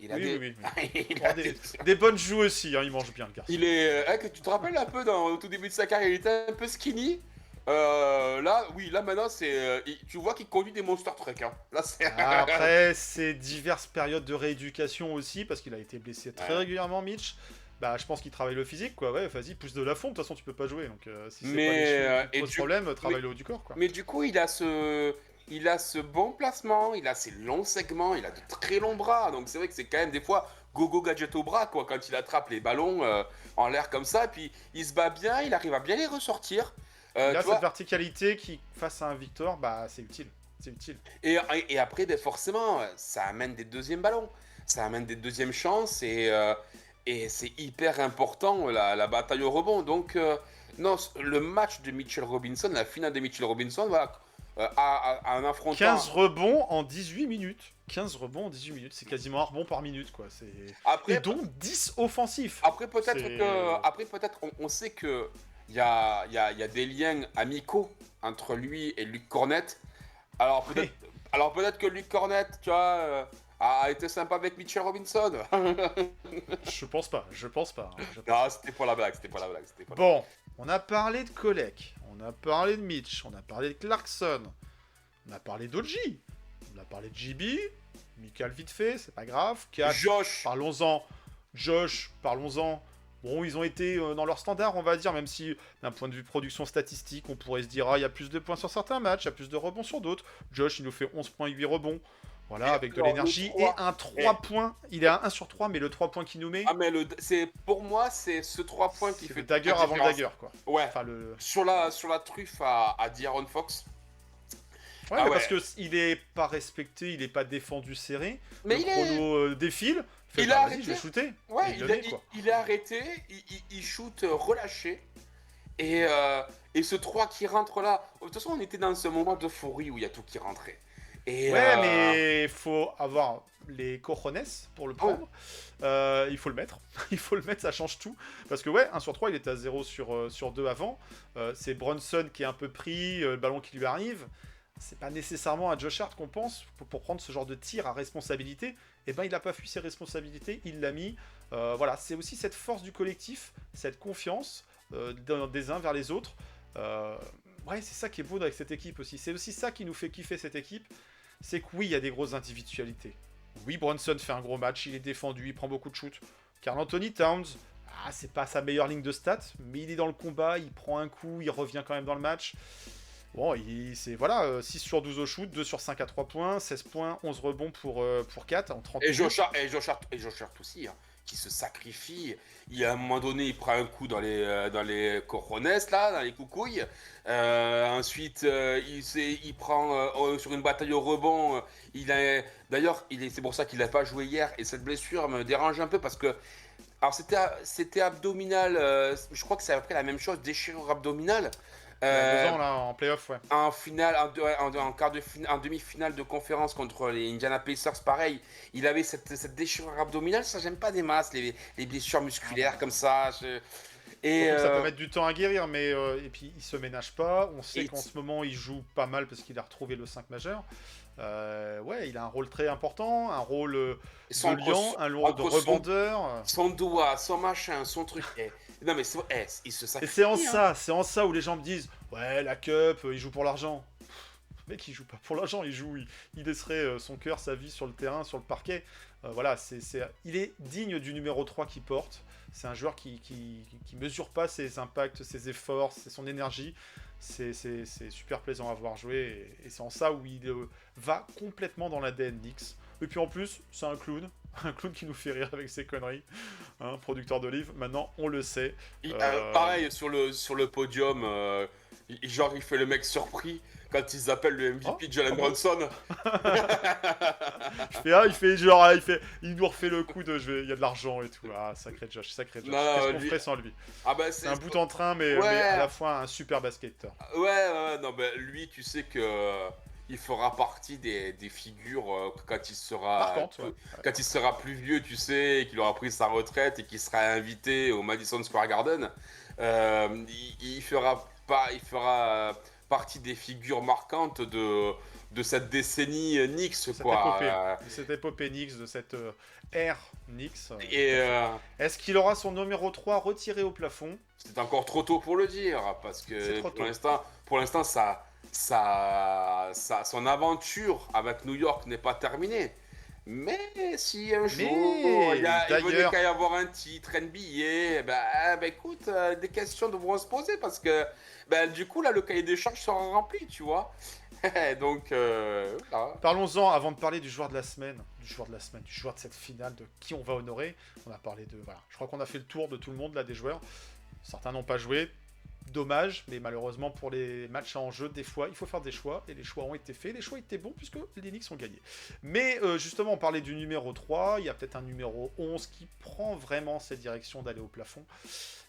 Il a Oui. il Bon, a des bonnes joues aussi, hein, il mange bien le garçon. Il est. Que tu te rappelles un peu au tout début de sa carrière, il était un peu skinny. Là maintenant, c'est. Tu vois qu'il conduit des Monster Truck, hein. Là, c'est. Après, c'est diverses périodes de rééducation aussi, parce qu'il a été blessé très régulièrement, Mitch. Bah, je pense qu'il travaille le physique, quoi. Ouais, vas-y, pousse de la fonte, de toute façon, tu peux pas jouer. Donc, si c'est pas des problème, travaille le haut du corps, quoi. Mais du coup, il a ce bon placement, il a ses longs segments, il a de très longs bras. Donc, c'est vrai que c'est quand même des fois gogo gadget au bras, quoi, quand il attrape les ballons en l'air comme ça. Et puis, il se bat bien, il arrive à bien les ressortir. Il a tu cette vois, verticalité qui, face à un Victor, bah, c'est utile. C'est utile. et après, ben, forcément, ça amène des deuxièmes ballons. Ça amène des deuxièmes chances et c'est hyper important la bataille au rebond. Donc, non, le match de Mitchell Robinson, la finale de Mitchell Robinson, voilà, à un affrontement. 15 rebonds en 18 minutes. 15 rebonds en 18 minutes, c'est quasiment un rebond par minute, quoi. Après, et donc 10 offensifs. Après, peut-être on sait que il y a des liens amicaux entre lui et Luc Cornette. Alors peut-être que Luc Cornette, tu vois, a été sympa avec Mitchell Robinson. Je pense pas. Non, c'était pour la blague. Bon, on a parlé de Kolek, on a parlé de Mitch, on a parlé de Clarkson, on a parlé d'Oji, on a parlé de JB, Michael vite fait, c'est pas grave. Kat, Josh. parlons-en. Josh, parlons-en. Bon, ils ont été dans leur standard, on va dire, même si d'un point de vue production statistique, on pourrait se dire, ah, il y a plus de points sur certains matchs, il y a plus de rebonds sur d'autres. Josh, il nous fait 11,8 rebonds. Voilà, Et avec de alors, l'énergie. le Et 3, un 3 points. Il est à 1 sur 3, mais le 3 points qu'il nous met, Ah, mais pour moi, c'est ce 3 points qui c'est fait le dagger la avant le différence. dagger, quoi. Ouais. Enfin, le... Sur la truffe à D'Aaron Fox. Ouais, Ah mais ouais. parce qu'il est pas respecté, il est pas défendu serré. Mais le il est- chrono défile. il Bah, a vas-y, arrêté. je vais shooter. Ouais, Et il le met, quoi. il est arrêté, il shoot relâché. Et ce 3 qui rentre là. De toute façon, on était dans ce moment d'euphorie où il y a tout qui rentrait. Et, Ouais, mais faut avoir les cojones pour le prendre. Il faut le mettre. Il faut le mettre, ça change tout. Parce que ouais, 1 sur 3, il était à 0 sur 2 avant. C'est Brunson qui est un peu pris, le ballon qui lui arrive. C'est pas nécessairement à Josh Hart qu'on pense pour prendre ce genre de tir à responsabilité. Et ben il a pas fui ses responsabilités, il l'a mis. Voilà, c'est aussi cette force du collectif, cette confiance des uns vers les autres. Ouais, c'est ça qui est beau avec cette équipe aussi. C'est aussi ça qui nous fait kiffer cette équipe. C'est que oui, il y a des grosses individualités. Oui, Brunson fait un gros match, il est défendu, il prend beaucoup de shoots. Karl Anthony Towns, c'est pas sa meilleure ligne de stats, mais il est dans le combat, il prend un coup, il revient quand même dans le match. Bon, c'est voilà, 6 sur 12 au shoot, 2 sur 5 à 3 points, 16 points, 11 rebonds pour 4 en 30 Et minutes. Josh Hart aussi, hein, qui se sacrifie. À un moment donné, il prend un coup dans les cojones, là, dans les coucouilles. Ensuite, il prend sur une bataille au rebond. D'ailleurs, c'est pour ça qu'il n'a pas joué hier. Et cette blessure me dérange un peu parce que. Alors, c'était abdominal. Je crois que c'est après la même chose, déchirure abdominale. Il y a 2 Euh, ans, là, en playoff, ouais. en finale, en demi-finale de conférence contre les Indiana Pacers, pareil, il avait cette déchirure abdominale, ça j'aime pas des masses, les blessures musculaires comme ça. Et, Surtout que ça peut mettre du temps à guérir, mais et puis il se ménage pas. On sait Et qu'en ce moment il joue pas mal parce qu'il a retrouvé le 5 majeur. Ouais, il a un rôle très important, un rôle son- de liant, un rôle de entre rebondeur. son doigt, son machin, son truc. Non mais il se Et sacrifie. c'est en ça où les gens me disent ouais, la cup, il joue pour l'argent. Le mec, il joue pas pour l'argent, il laisserait son cœur, sa vie sur le terrain, sur le parquet. Voilà, il est digne du numéro 3 qu'il porte. C'est un joueur qui mesure pas ses impacts, ses efforts, son énergie. C'est super plaisant à voir jouer. Et c'est en ça où il va complètement dans l'ADN Knicks. Et puis en plus, c'est un clown. Un clown qui nous fait rire avec ses conneries. Hein, producteur d'olive, maintenant on le sait. Pareil, sur le podium, genre il fait le mec surpris quand ils appellent le MVP de Jalen Brunson. Il nous refait le coup de il y a de l'argent et tout. Ah, sacré Josh, sacré Josh. Non, Qu'est-ce qu'on lui- ferait sans lui? Ah bah C'est un bout en train, mais Ouais. à la fois un super basketteur. Ouais, non, bah lui, tu sais que il fera partie des figures quand il sera Marquante, ouais. quand il sera plus vieux, tu sais, et qu'il aura pris sa retraite et qu'il sera invité au Madison Square Garden. Il fera partie des figures marquantes de cette décennie Knicks, Cette quoi. épopée, de cette épopée Knicks, de cette ère Knicks. Et Est-ce qu'il aura son numéro 3 retiré au plafond? c'est encore trop tôt pour le dire, parce C'est que trop tôt. pour l'instant, son aventure avec New York n'est pas terminée. Mais si un jour il venait d'ailleurs- qu'à y avoir un titre NBA, ben écoute, des questions devront se poser parce que du coup là le cahier des charges sera rempli, tu vois. Donc voilà. Parlons-en avant de parler du joueur de la semaine, du joueur de cette finale, de qui on va honorer. On a parlé de voilà, je crois qu'on a fait le tour de tout le monde là des joueurs. Certains n'ont pas joué, dommage, mais malheureusement pour les matchs à enjeu, des fois il faut faire des choix et les choix ont été faits. Les choix étaient bons puisque les Knicks ont gagné. Mais justement, on parlait du numéro 3, il y a peut-être un numéro 11 qui prend vraiment cette direction d'aller au plafond.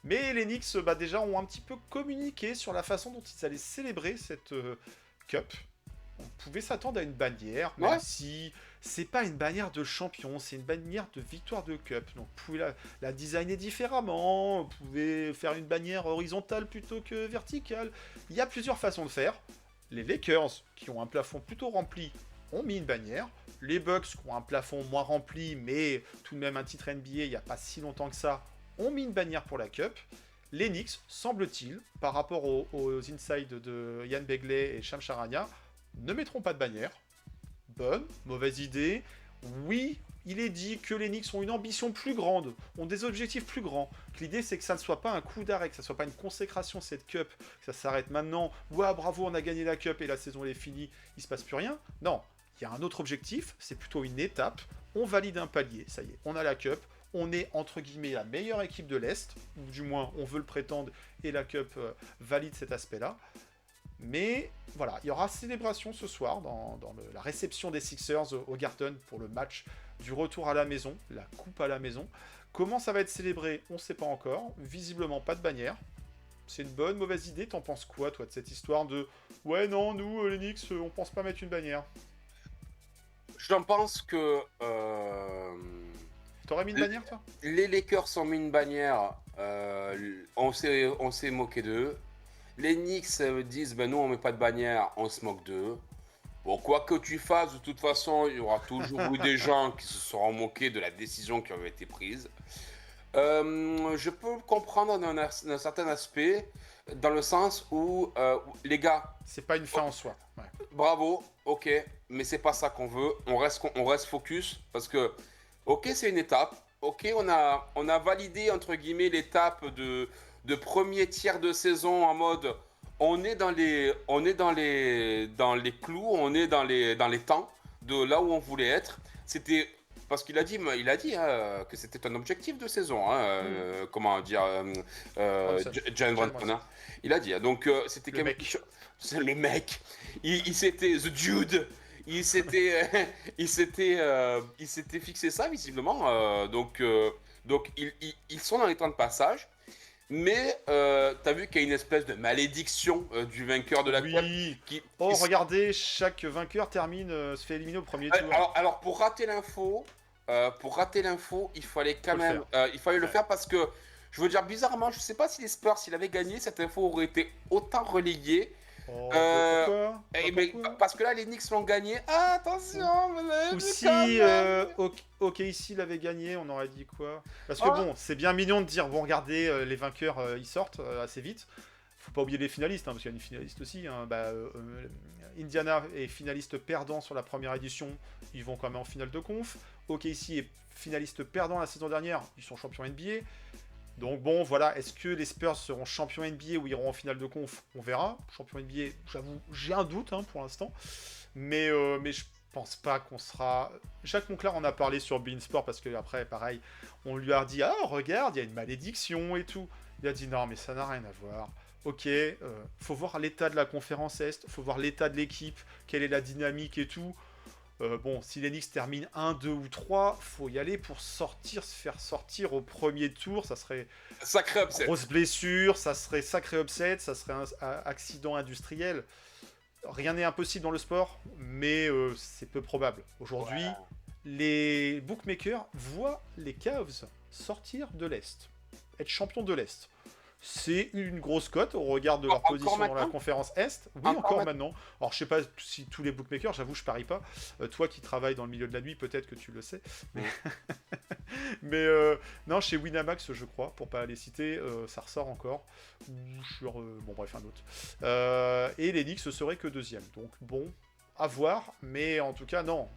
Mais les Knicks déjà ont un petit peu communiqué sur la façon dont ils allaient célébrer cette Cup. On pouvait s'attendre à une bannière, même Ouais. si c'est pas une bannière de champion, c'est une bannière de victoire de Cup. Donc vous pouvez la designer différemment, vous pouvez faire une bannière horizontale plutôt que verticale. Il y a plusieurs façons de faire. Les Lakers, qui ont un plafond plutôt rempli, ont mis une bannière. Les Bucks, qui ont un plafond moins rempli, mais tout de même un titre NBA il n'y a pas si longtemps que ça, ont mis une bannière pour la Cup. Les Knicks, semble-t-il, par rapport aux insides de Yann Begley et Shams Charania, ne mettront pas de bannière. Bonne, mauvaise idée. Oui, il est dit que les Knicks ont une ambition plus grande, ont des objectifs plus grands. Que l'idée, c'est que ça ne soit pas un coup d'arrêt, que ça ne soit pas une consécration, cette Cup, que ça s'arrête maintenant. Ouah, bravo, on a gagné la Cup et la saison elle est finie, il se passe plus rien. Non, il y a un autre objectif, c'est plutôt une étape. On valide un palier, ça y est, on a la Cup. On est, entre guillemets, la meilleure équipe de l'Est, ou du moins, on veut le prétendre, et la Cup valide cet aspect-là. Mais voilà, il y aura célébration ce soir dans la réception des Sixers au Garden pour le match du retour à la maison, la coupe à la maison. Comment ça va être célébré, on ne sait pas encore. Visiblement, pas de bannière. C'est une bonne, mauvaise idée. T'en penses quoi, toi, de cette histoire de « Ouais, non, nous, les Knicks, on pense pas mettre une bannière ». J'en pense que T'aurais mis une bannière, toi? les Lakers ont mis une bannière, on s'est moqué d'eux. Les Knicks disent nous on met pas de bannière, on se moque d'eux. Bon, quoi que tu fasses, de toute façon, il y aura toujours eu des gens qui se seront moqués de la décision qui avait été prise. Je peux le comprendre d'un certain aspect, dans le sens où, les gars, C'est pas une fin en soi. Ouais. bravo, ok, mais c'est pas ça qu'on veut. On reste focus parce que, ok, c'est une étape. Ok, on a validé entre guillemets l'étape de premier tiers de saison en mode on est dans les clous, on est dans les temps de là où on voulait être. C'était parce qu'il a dit que c'était un objectif de saison. Comment dire, Jalen Brunson. Hein. Il a dit. Donc c'était Le quand même. mec. C'est le mec. Il s'était the dude. Il s'était fixé ça visiblement. Donc ils sont dans les temps de passage. Mais t'as t'as vu qu'il y a une espèce de malédiction du vainqueur de la Cup Oui. Oh, regardez, chaque vainqueur termine, se fait éliminer au premier tour. Alors pour rater l'info, il fallait quand même, il fallait le faire parce que, je veux dire, bizarrement, je sais pas si les Spurs, s'ils avaient gagné, cette info aurait été autant relayée. Oh, Pourquoi parce que là, les Knicks l'ont gagné. Ah, attention, vous avez Ou vu si quand même. OKC l'avait gagné, on aurait dit quoi? Parce que bon, c'est bien mignon de dire, bon, regardez, les vainqueurs, ils sortent assez vite. Faut pas oublier les finalistes, hein, parce qu'il y a une finaliste aussi. Hein. Indiana est finaliste perdant sur la première édition, ils vont quand même en finale de conf. OKC est finaliste perdant la saison dernière, ils sont champions NBA. Donc bon, voilà, est-ce que les Spurs seront champions NBA ou iront en finale de conf? On verra. Champion NBA, j'avoue, j'ai un doute pour l'instant. Mais je pense pas qu'on sera... Jacques Monclar en a parlé sur Beansport parce que après, pareil, on lui a dit « Ah, regarde, il y a une malédiction et tout. » Il a dit « Non, mais ça n'a rien à voir. Ok, faut voir l'état de la conférence Est, faut voir l'état de l'équipe, quelle est la dynamique et tout. Bon, si les Knicks terminent 1, 2 ou 3, faut y aller pour se faire sortir au premier tour. Ça serait sacré upset. Grosse blessure, ça serait sacré upset, ça serait un accident industriel. Rien n'est impossible dans le sport, mais c'est peu probable. Aujourd'hui, les bookmakers voient les Cavs sortir de l'Est, être champions de l'Est. C'est une grosse cote au regard de leur position dans la conférence Est. Oui, encore maintenant. Alors, je sais pas si tous les bookmakers, j'avoue, je parie pas. Toi qui travailles dans le milieu de la nuit, peut-être que tu le sais. Mais non, chez Winamax, je crois, pour pas les citer, ça ressort encore. Ou sur, bon, bref, un autre. Et les Knicks, ce serait que deuxième. Donc, bon, à voir. Mais en tout cas, non.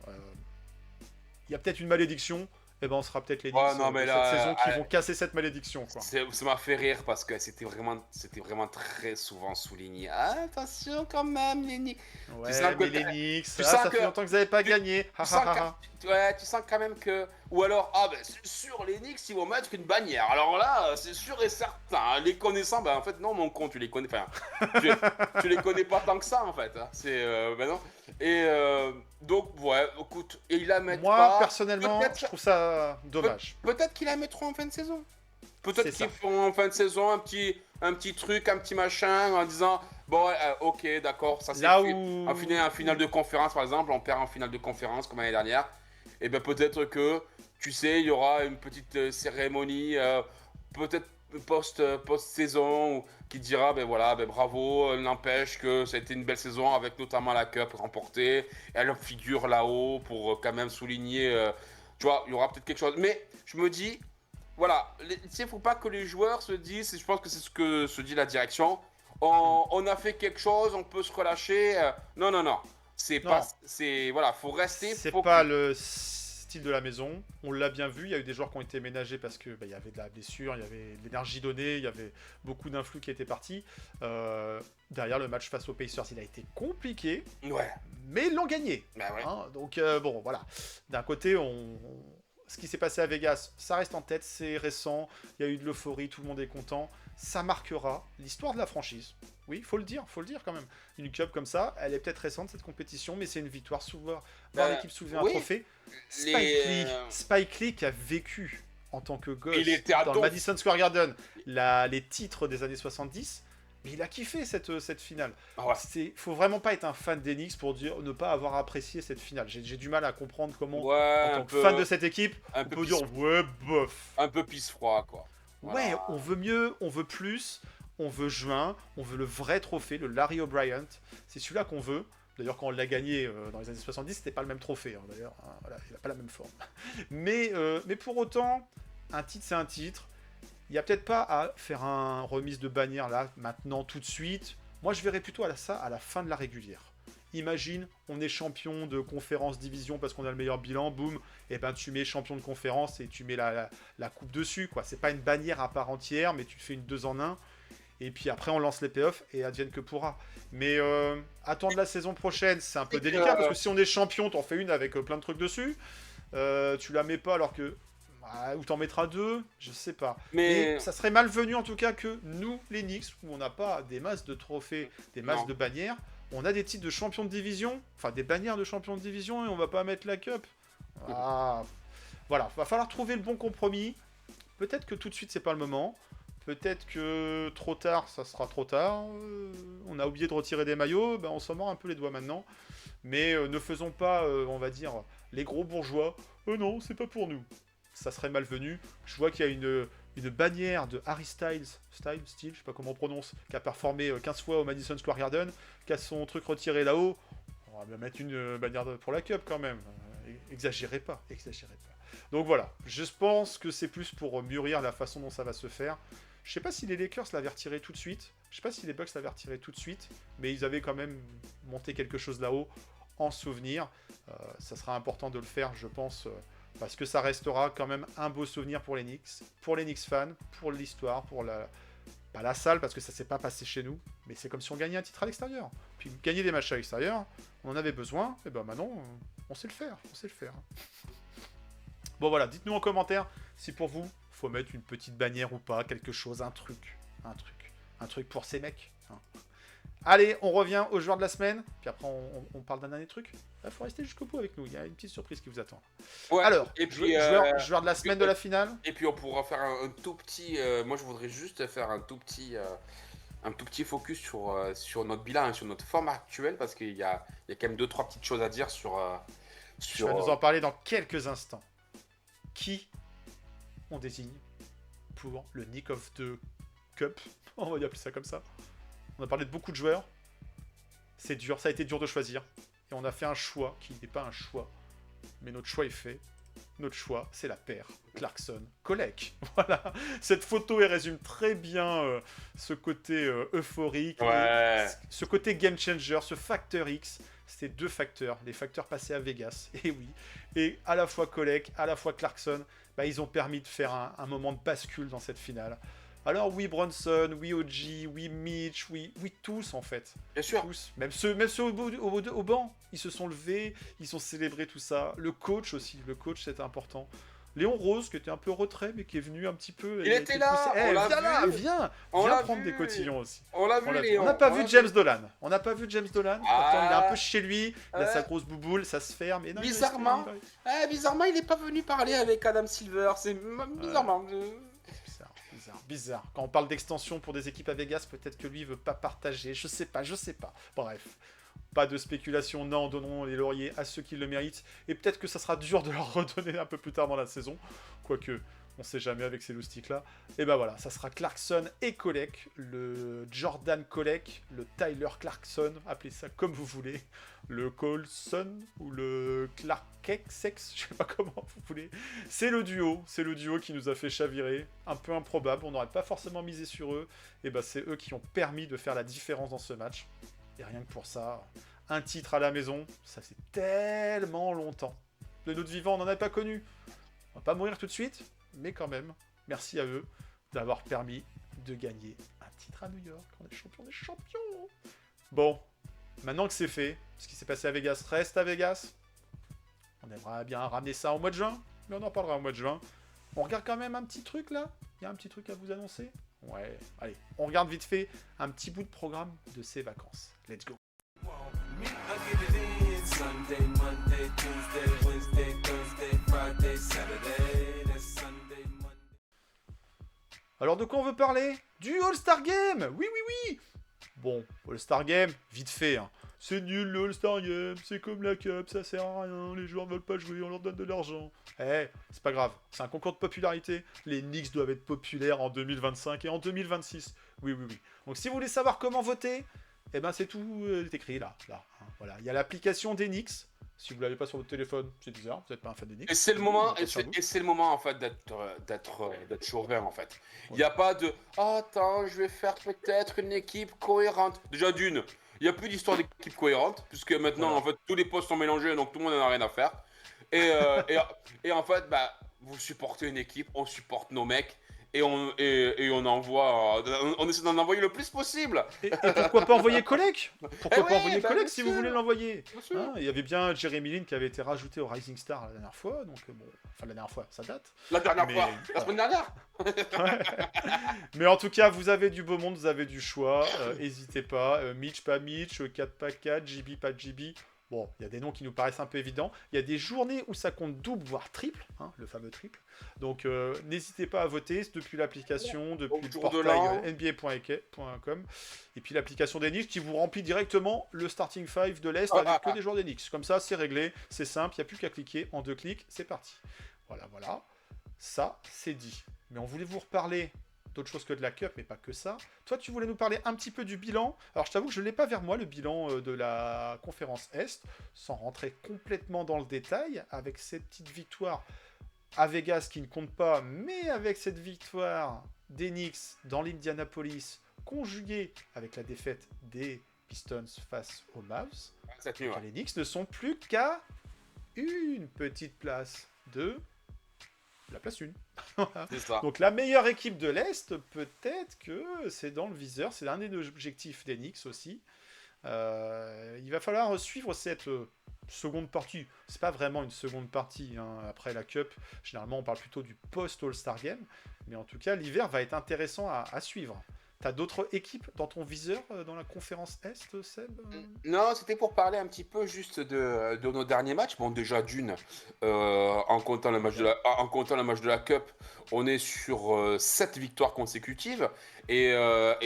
Il y a peut-être une malédiction. Eh ben, on sera peut-être les Knicks cette saison qui vont casser cette malédiction. Quoi. Ça m'a fait rire parce que c'était vraiment très souvent souligné. Ah, attention quand même, les Knicks. Ouais, mais les Knicks, ça fait longtemps que vous n'avez pas gagné. Tu sens quand même que... Ou alors, c'est sûr, les Knicks, ils vont mettre une bannière. Alors là, c'est sûr et certain. Les connaissant, en fait, non, mon con, tu les connais... Enfin, tu les connais pas tant que ça, en fait. C'est... non. Et donc, ouais, écoute, et ils la mettent pas... Moi, personnellement, je trouve ça dommage. Peut-être qu'ils la mettront en fin de saison. Peut-être qu'ils font en fin de saison un petit truc, un petit machin, en disant... Bon, ok, d'accord, ça c'est en finale de conférence, par exemple, on perd en finale de conférence comme l'année dernière. Et bien peut-être que, tu sais, il y aura une petite cérémonie, peut-être post-saison, qui dira, bravo, n'empêche que ça a été une belle saison, avec notamment la Cup remportée. Et elle figure là-haut pour quand même souligner, tu vois, il y aura peut-être quelque chose. Mais je me dis, voilà, tu sais, il ne faut pas que les joueurs se disent, et je pense que c'est ce que se dit la direction, on a fait quelque chose, on peut se relâcher. Non. Voilà, faut rester. C'est pas le style de la maison. On l'a bien vu. Il y a eu des joueurs qui ont été ménagés parce que il y avait de la blessure, il y avait de l'énergie donnée, il y avait beaucoup d'influx qui étaient partis. Derrière le match face aux Pacers, il a été compliqué. Ouais. Mais ils l'ont gagné. Bah ouais. Donc bon, voilà. D'un côté, ce qui s'est passé à Vegas, ça reste en tête, c'est récent. Il y a eu de l'euphorie, tout le monde est content. Ça marquera l'histoire de la franchise. Oui, faut le dire quand même. Une cup comme ça, elle est peut-être récente cette compétition, mais c'est une victoire, voir l'équipe soulever un trophée. Spike Lee qui a vécu en tant que gosse dans le Madison Square Garden les titres des années 70, mais il a kiffé cette finale. Faut vraiment pas être un fan d'Enix pour ne pas avoir apprécié cette finale. J'ai du mal à comprendre comment, en tant que fan de cette équipe, on peut dire bof. Un peu pisse-froid, quoi. Ouais, on veut mieux, on veut plus, on veut juin, on veut le vrai trophée, le Larry O'Brien. C'est celui-là qu'on veut. D'ailleurs, quand on l'a gagné dans les années 70, c'était pas le même trophée. D'ailleurs, voilà, il n'a pas la même forme. Mais pour autant, un titre, c'est un titre. Il n'y a peut-être pas à faire un remise de bannière là, maintenant, tout de suite. Moi, je verrais plutôt ça à la fin de la régulière. Imagine, on est champion de conférence division parce qu'on a le meilleur bilan, boum, et ben tu mets champion de conférence et tu mets la coupe dessus, quoi. C'est pas une bannière à part entière, mais tu te fais une 2 en 1, et puis après on lance les playoffs et advienne que pourra. Mais attendre la saison prochaine, c'est un peu délicat, parce que si on est champion, t'en fais une avec plein de trucs dessus, tu la mets pas alors que... ou t'en mettras 2, je sais pas. Mais ça serait malvenu en tout cas que nous, les Knicks, où on n'a pas des masses de trophées, des masses de bannières, on a des titres de champion de division, enfin des bannières de champion de division, et on va pas mettre la cup. Voilà, va falloir trouver le bon compromis. Peut-être que tout de suite c'est pas le moment. Peut-être que trop tard, ça sera trop tard. On a oublié de retirer des maillots, ben on s'en mord un peu les doigts maintenant. Mais ne faisons pas, on va dire, les gros bourgeois. Non, c'est pas pour nous. Ça serait malvenu. Je vois qu'il y a une bannière de Harry Styles, je sais pas comment on prononce, qui a performé 15 fois au Madison Square Garden, qui a son truc retiré là-haut. On va bien mettre une bannière pour la Cup quand même. Exagérez pas, exagérez pas. Donc voilà, je pense que c'est plus pour mûrir la façon dont ça va se faire. Je sais pas si les Lakers l'avaient retiré tout de suite. Je sais pas si les Bucks l'avaient retiré tout de suite. Mais ils avaient quand même monté quelque chose là-haut en souvenir. Ça sera important de le faire, je pense, parce que ça restera quand même un beau souvenir pour les Knicks fans, pour l'histoire, pour pas la salle, parce que ça s'est pas passé chez nous. Mais c'est comme si on gagnait un titre à l'extérieur. Puis gagner des matchs à l'extérieur, on en avait besoin. Et ben maintenant, on sait le faire. On sait le faire. Bon voilà, dites-nous en commentaire si pour vous, faut mettre une petite bannière ou pas, quelque chose, un truc pour ces mecs. Hein. Allez, on revient aux joueurs de la semaine, puis après on parle d'un dernier truc. Il faut rester jusqu'au bout avec nous, il y a une petite surprise qui vous attend. Ouais, Alors, et puis, joueur de la semaine de la finale. Et puis on pourra faire un tout petit. Moi je voudrais juste faire un tout petit focus sur notre bilan et sur notre forme actuelle parce qu'il y a quand même 2-3 petites choses à dire sur. Tu vas nous en parler dans quelques instants. Qui on désigne pour le Nick of the Cup, on va y appeler ça comme ça. On a parlé de beaucoup de joueurs. C'est dur, ça a été dur de choisir. Et on a fait un choix qui n'est pas un choix. Mais notre choix est fait. Notre choix, c'est la paire Clarkson-Colek. Voilà. Cette photo, elle résume très bien ce côté euphorique. Ouais. Ce côté game changer, ce facteur X. C'était deux facteurs. Les facteurs passés à Vegas. Et oui. Et à la fois Colek, à la fois Clarkson, bah, ils ont permis de faire un moment de bascule dans cette finale. Alors oui Bronson, oui OG, oui Mitch, oui tous en fait. Bien sûr. Tous. Même ceux au banc, ils se sont levés, ils ont célébré tout ça. Le coach aussi, le coach c'était important. Léon Rose qui était un peu retrait mais qui est venu un petit peu. Il était là, on l'a viens là, vu. viens On l'a prendre vu. des cotillons aussi. On l'a vu, Léon. On n'a pas On vu l'a James Dolan. On n'a pas vu James Dolan. Ah. Pourtant il est un peu chez lui, il a Ouais. sa grosse bouboule, ça se ferme. Et non, Bizarrement. Bizarrement, il n'est pas venu parler avec Adam Silver. C'est bizarrement. Bizarre. Quand on parle d'extension pour des équipes à Vegas, peut-être que lui veut pas partager. Je sais pas. Bref. Pas de spéculation, non, donnons les lauriers à ceux qui le méritent. Et peut-être que ça sera dur de leur redonner un peu plus tard dans la saison. Quoique, on sait jamais avec ces loustiques-là. Et ben voilà, ça sera Clarkson et Colek. Le Jordan Colek, le Tyler Clarkson, appelez ça comme vous voulez. Le Colson ou le Clarkex, je sais pas comment vous voulez. C'est le duo qui nous a fait chavirer. Un peu improbable, on n'aurait pas forcément misé sur eux. Et ben c'est eux qui ont permis de faire la différence dans ce match. Et rien que pour ça, un titre à la maison, ça fait tellement longtemps. De notre vivant, on n'en a pas connu. On va pas mourir tout de suite, mais quand même, merci à eux d'avoir permis de gagner un titre à New York. On est champion des champions. Bon, maintenant que c'est fait, ce qui s'est passé à Vegas reste à Vegas. On aimerait bien ramener ça au mois de juin, mais on en parlera au mois de juin. On regarde quand même un petit truc là. Il y a un petit truc à vous annoncer. Ouais, allez, on regarde vite fait un petit bout de programme de ces vacances. Let's go. Me, I get it in Sunday, Monday, Tuesday, Wednesday, Thursday, Friday, Saturday. That's Sunday, Monday. Alors de quoi on veut parler? Du All-Star Game. Oui. Bon, All-Star Game, vite fait. Hein. C'est nul le All-Star Game, c'est comme la Cup, ça sert à rien, les joueurs ne veulent pas jouer, on leur donne de l'argent. C'est pas grave, c'est un concours de popularité. Les Knicks doivent être populaires en 2025 et en 2026. Oui. Donc si vous voulez savoir comment voter, eh ben c'est tout écrit là. Hein, voilà, il y a l'application des Knicks. Si vous l'avez pas sur votre téléphone, c'est bizarre, vous n'êtes pas un fan des Knicks. Et c'est le moment, Donc, c'est le moment en fait d'être chauvin en fait. Il n'y a pas de attends, je vais faire peut-être une équipe cohérente. Déjà d'une, il n'y a plus d'histoire d'équipe cohérente puisque maintenant en fait tous les postes sont mélangés donc tout le monde n'en a rien à faire. Et en fait vous supportez une équipe, on supporte nos mecs. Et on envoie, on essaie d'en envoyer le plus possible. Et pourquoi pas envoyer Colek? Pourquoi pas envoyer Colek bien si sûr. vous voulez l'envoyer? Bien sûr. Hein, il y avait bien Jeremy Lin qui avait été rajouté au Rising Star la dernière fois, donc bon, enfin la dernière fois, ça date. La dernière Mais- fois, la semaine dernière. Mais en tout cas, vous avez du beau monde, vous avez du choix, n'hésitez pas. Mitch, pas Mitch, 4 pas 4, JB, pas JB. Bon, il y a des noms qui nous paraissent un peu évidents. Il y a des journées où ça compte double, voire triple, hein, le fameux triple. Donc, n'hésitez pas à voter depuis l'application, depuis le jour de portail l'an. nba.com. Et puis l'application d'Enix qui vous remplit directement le starting five de l'Est avec que des joueurs d'Enix. Comme ça, c'est réglé, c'est simple, il n'y a plus qu'à cliquer. En 2 clics, c'est parti. Voilà. Ça, c'est dit. Mais on voulait vous reparler d'autre chose que de la Cup, mais pas que ça. Toi, tu voulais nous parler un petit peu du bilan. Alors, je t'avoue que je ne l'ai pas vers moi, le bilan de la conférence Est, sans rentrer complètement dans le détail, avec cette petite victoire à Vegas qui ne compte pas, mais avec cette victoire d'Enix dans l'Indianapolis, conjuguée avec la défaite des Pistons face aux Mavs, Cette nuit, ouais. les Knicks ne sont plus qu'à une petite place de la place 1. C'est ça. Donc la meilleure équipe de l'Est, peut-être que c'est dans le viseur, c'est l'un des objectifs des Knicks aussi. Il va falloir suivre cette seconde partie. C'est pas vraiment une seconde partie, hein. Après la Cup, généralement on parle plutôt du post-All-Star Game, mais en tout cas l'hiver va être intéressant à suivre. T'as d'autres équipes dans ton viseur dans la conférence Est, Seb? Non, c'était pour parler un petit peu juste de nos derniers matchs. Bon, déjà en comptant le match de la Cup, on est sur 7 victoires consécutives. Et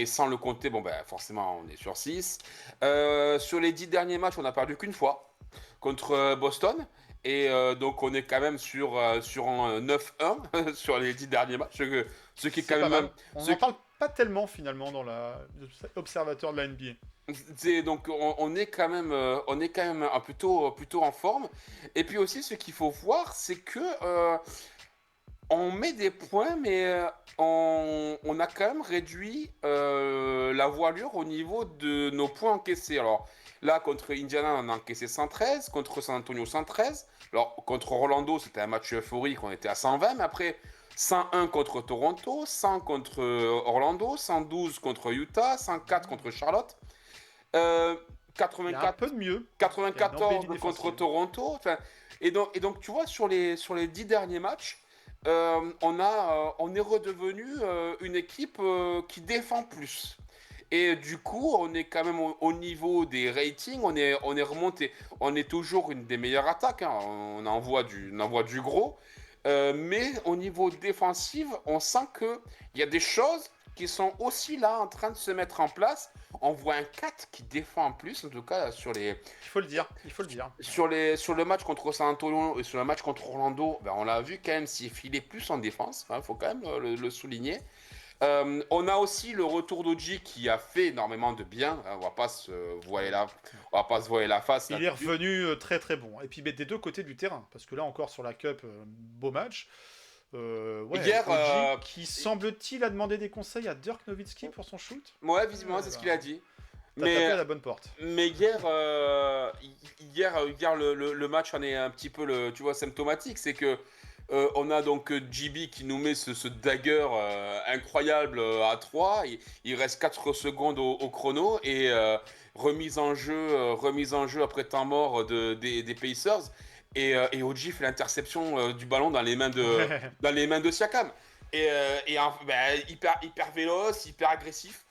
sans le compter, bon, ben, forcément, on est sur 6. Sur les 10 derniers matchs, on n'a perdu qu'une fois contre Boston. Et donc, on est quand même sur un 9-1 sur les 10 derniers matchs. Ce qui est C'est quand pas même... mal. On n'en parle pas tellement finalement dans l'observateur de la NBA. Donc on est quand même plutôt en forme. Et puis aussi ce qu'il faut voir, c'est que on met des points, mais on a quand même réduit la voilure au niveau de nos points encaissés. Alors là, contre Indiana, on a encaissé 113, contre San Antonio 113. Alors contre Orlando, c'était un match euphorique, on était à 120, mais après 101 contre Toronto, 100 contre Orlando, 112 contre Utah, 104 contre Charlotte, Il y a un 84, peu de mieux. 94 embellie contre défensive. Toronto. Enfin, et donc, tu vois, sur les 10 derniers matchs, on est redevenu une équipe qui défend plus. Et du coup, on est quand même au niveau des ratings, on est remonté. On est toujours une des meilleures attaques, hein. On envoie du gros. Mais au niveau défensif, on sent qu'il y a des choses qui sont aussi là en train de se mettre en place. On voit un 4 qui défend en plus, en tout cas sur Il faut le dire. sur le match contre San Antonio et sur le match contre Orlando, ben on l'a vu quand même s'y filer plus en défense, il faut quand même le souligner. On a aussi le retour d'Oji qui a fait énormément de bien, hein, on va pas se voiler la face. Il est revenu très très bon. Et puis des deux côtés du terrain, parce que là encore sur la Cup, beau match. Hier, OG, qui semble-t-il a demandé des conseils à Dirk Nowitzki pour son shoot. Ouais, visiblement, c'est ce qu'il a dit. T'as tapé à la bonne porte. Mais hier, le match en est un petit peu tu vois, symptomatique. C'est que on a donc JB qui nous met ce dagger incroyable à 3. Il reste 4 secondes au chrono et remise en jeu après temps mort des Pacers. Et OG fait l'interception du ballon dans les mains de Siakam. Hyper véloce, hyper agressif.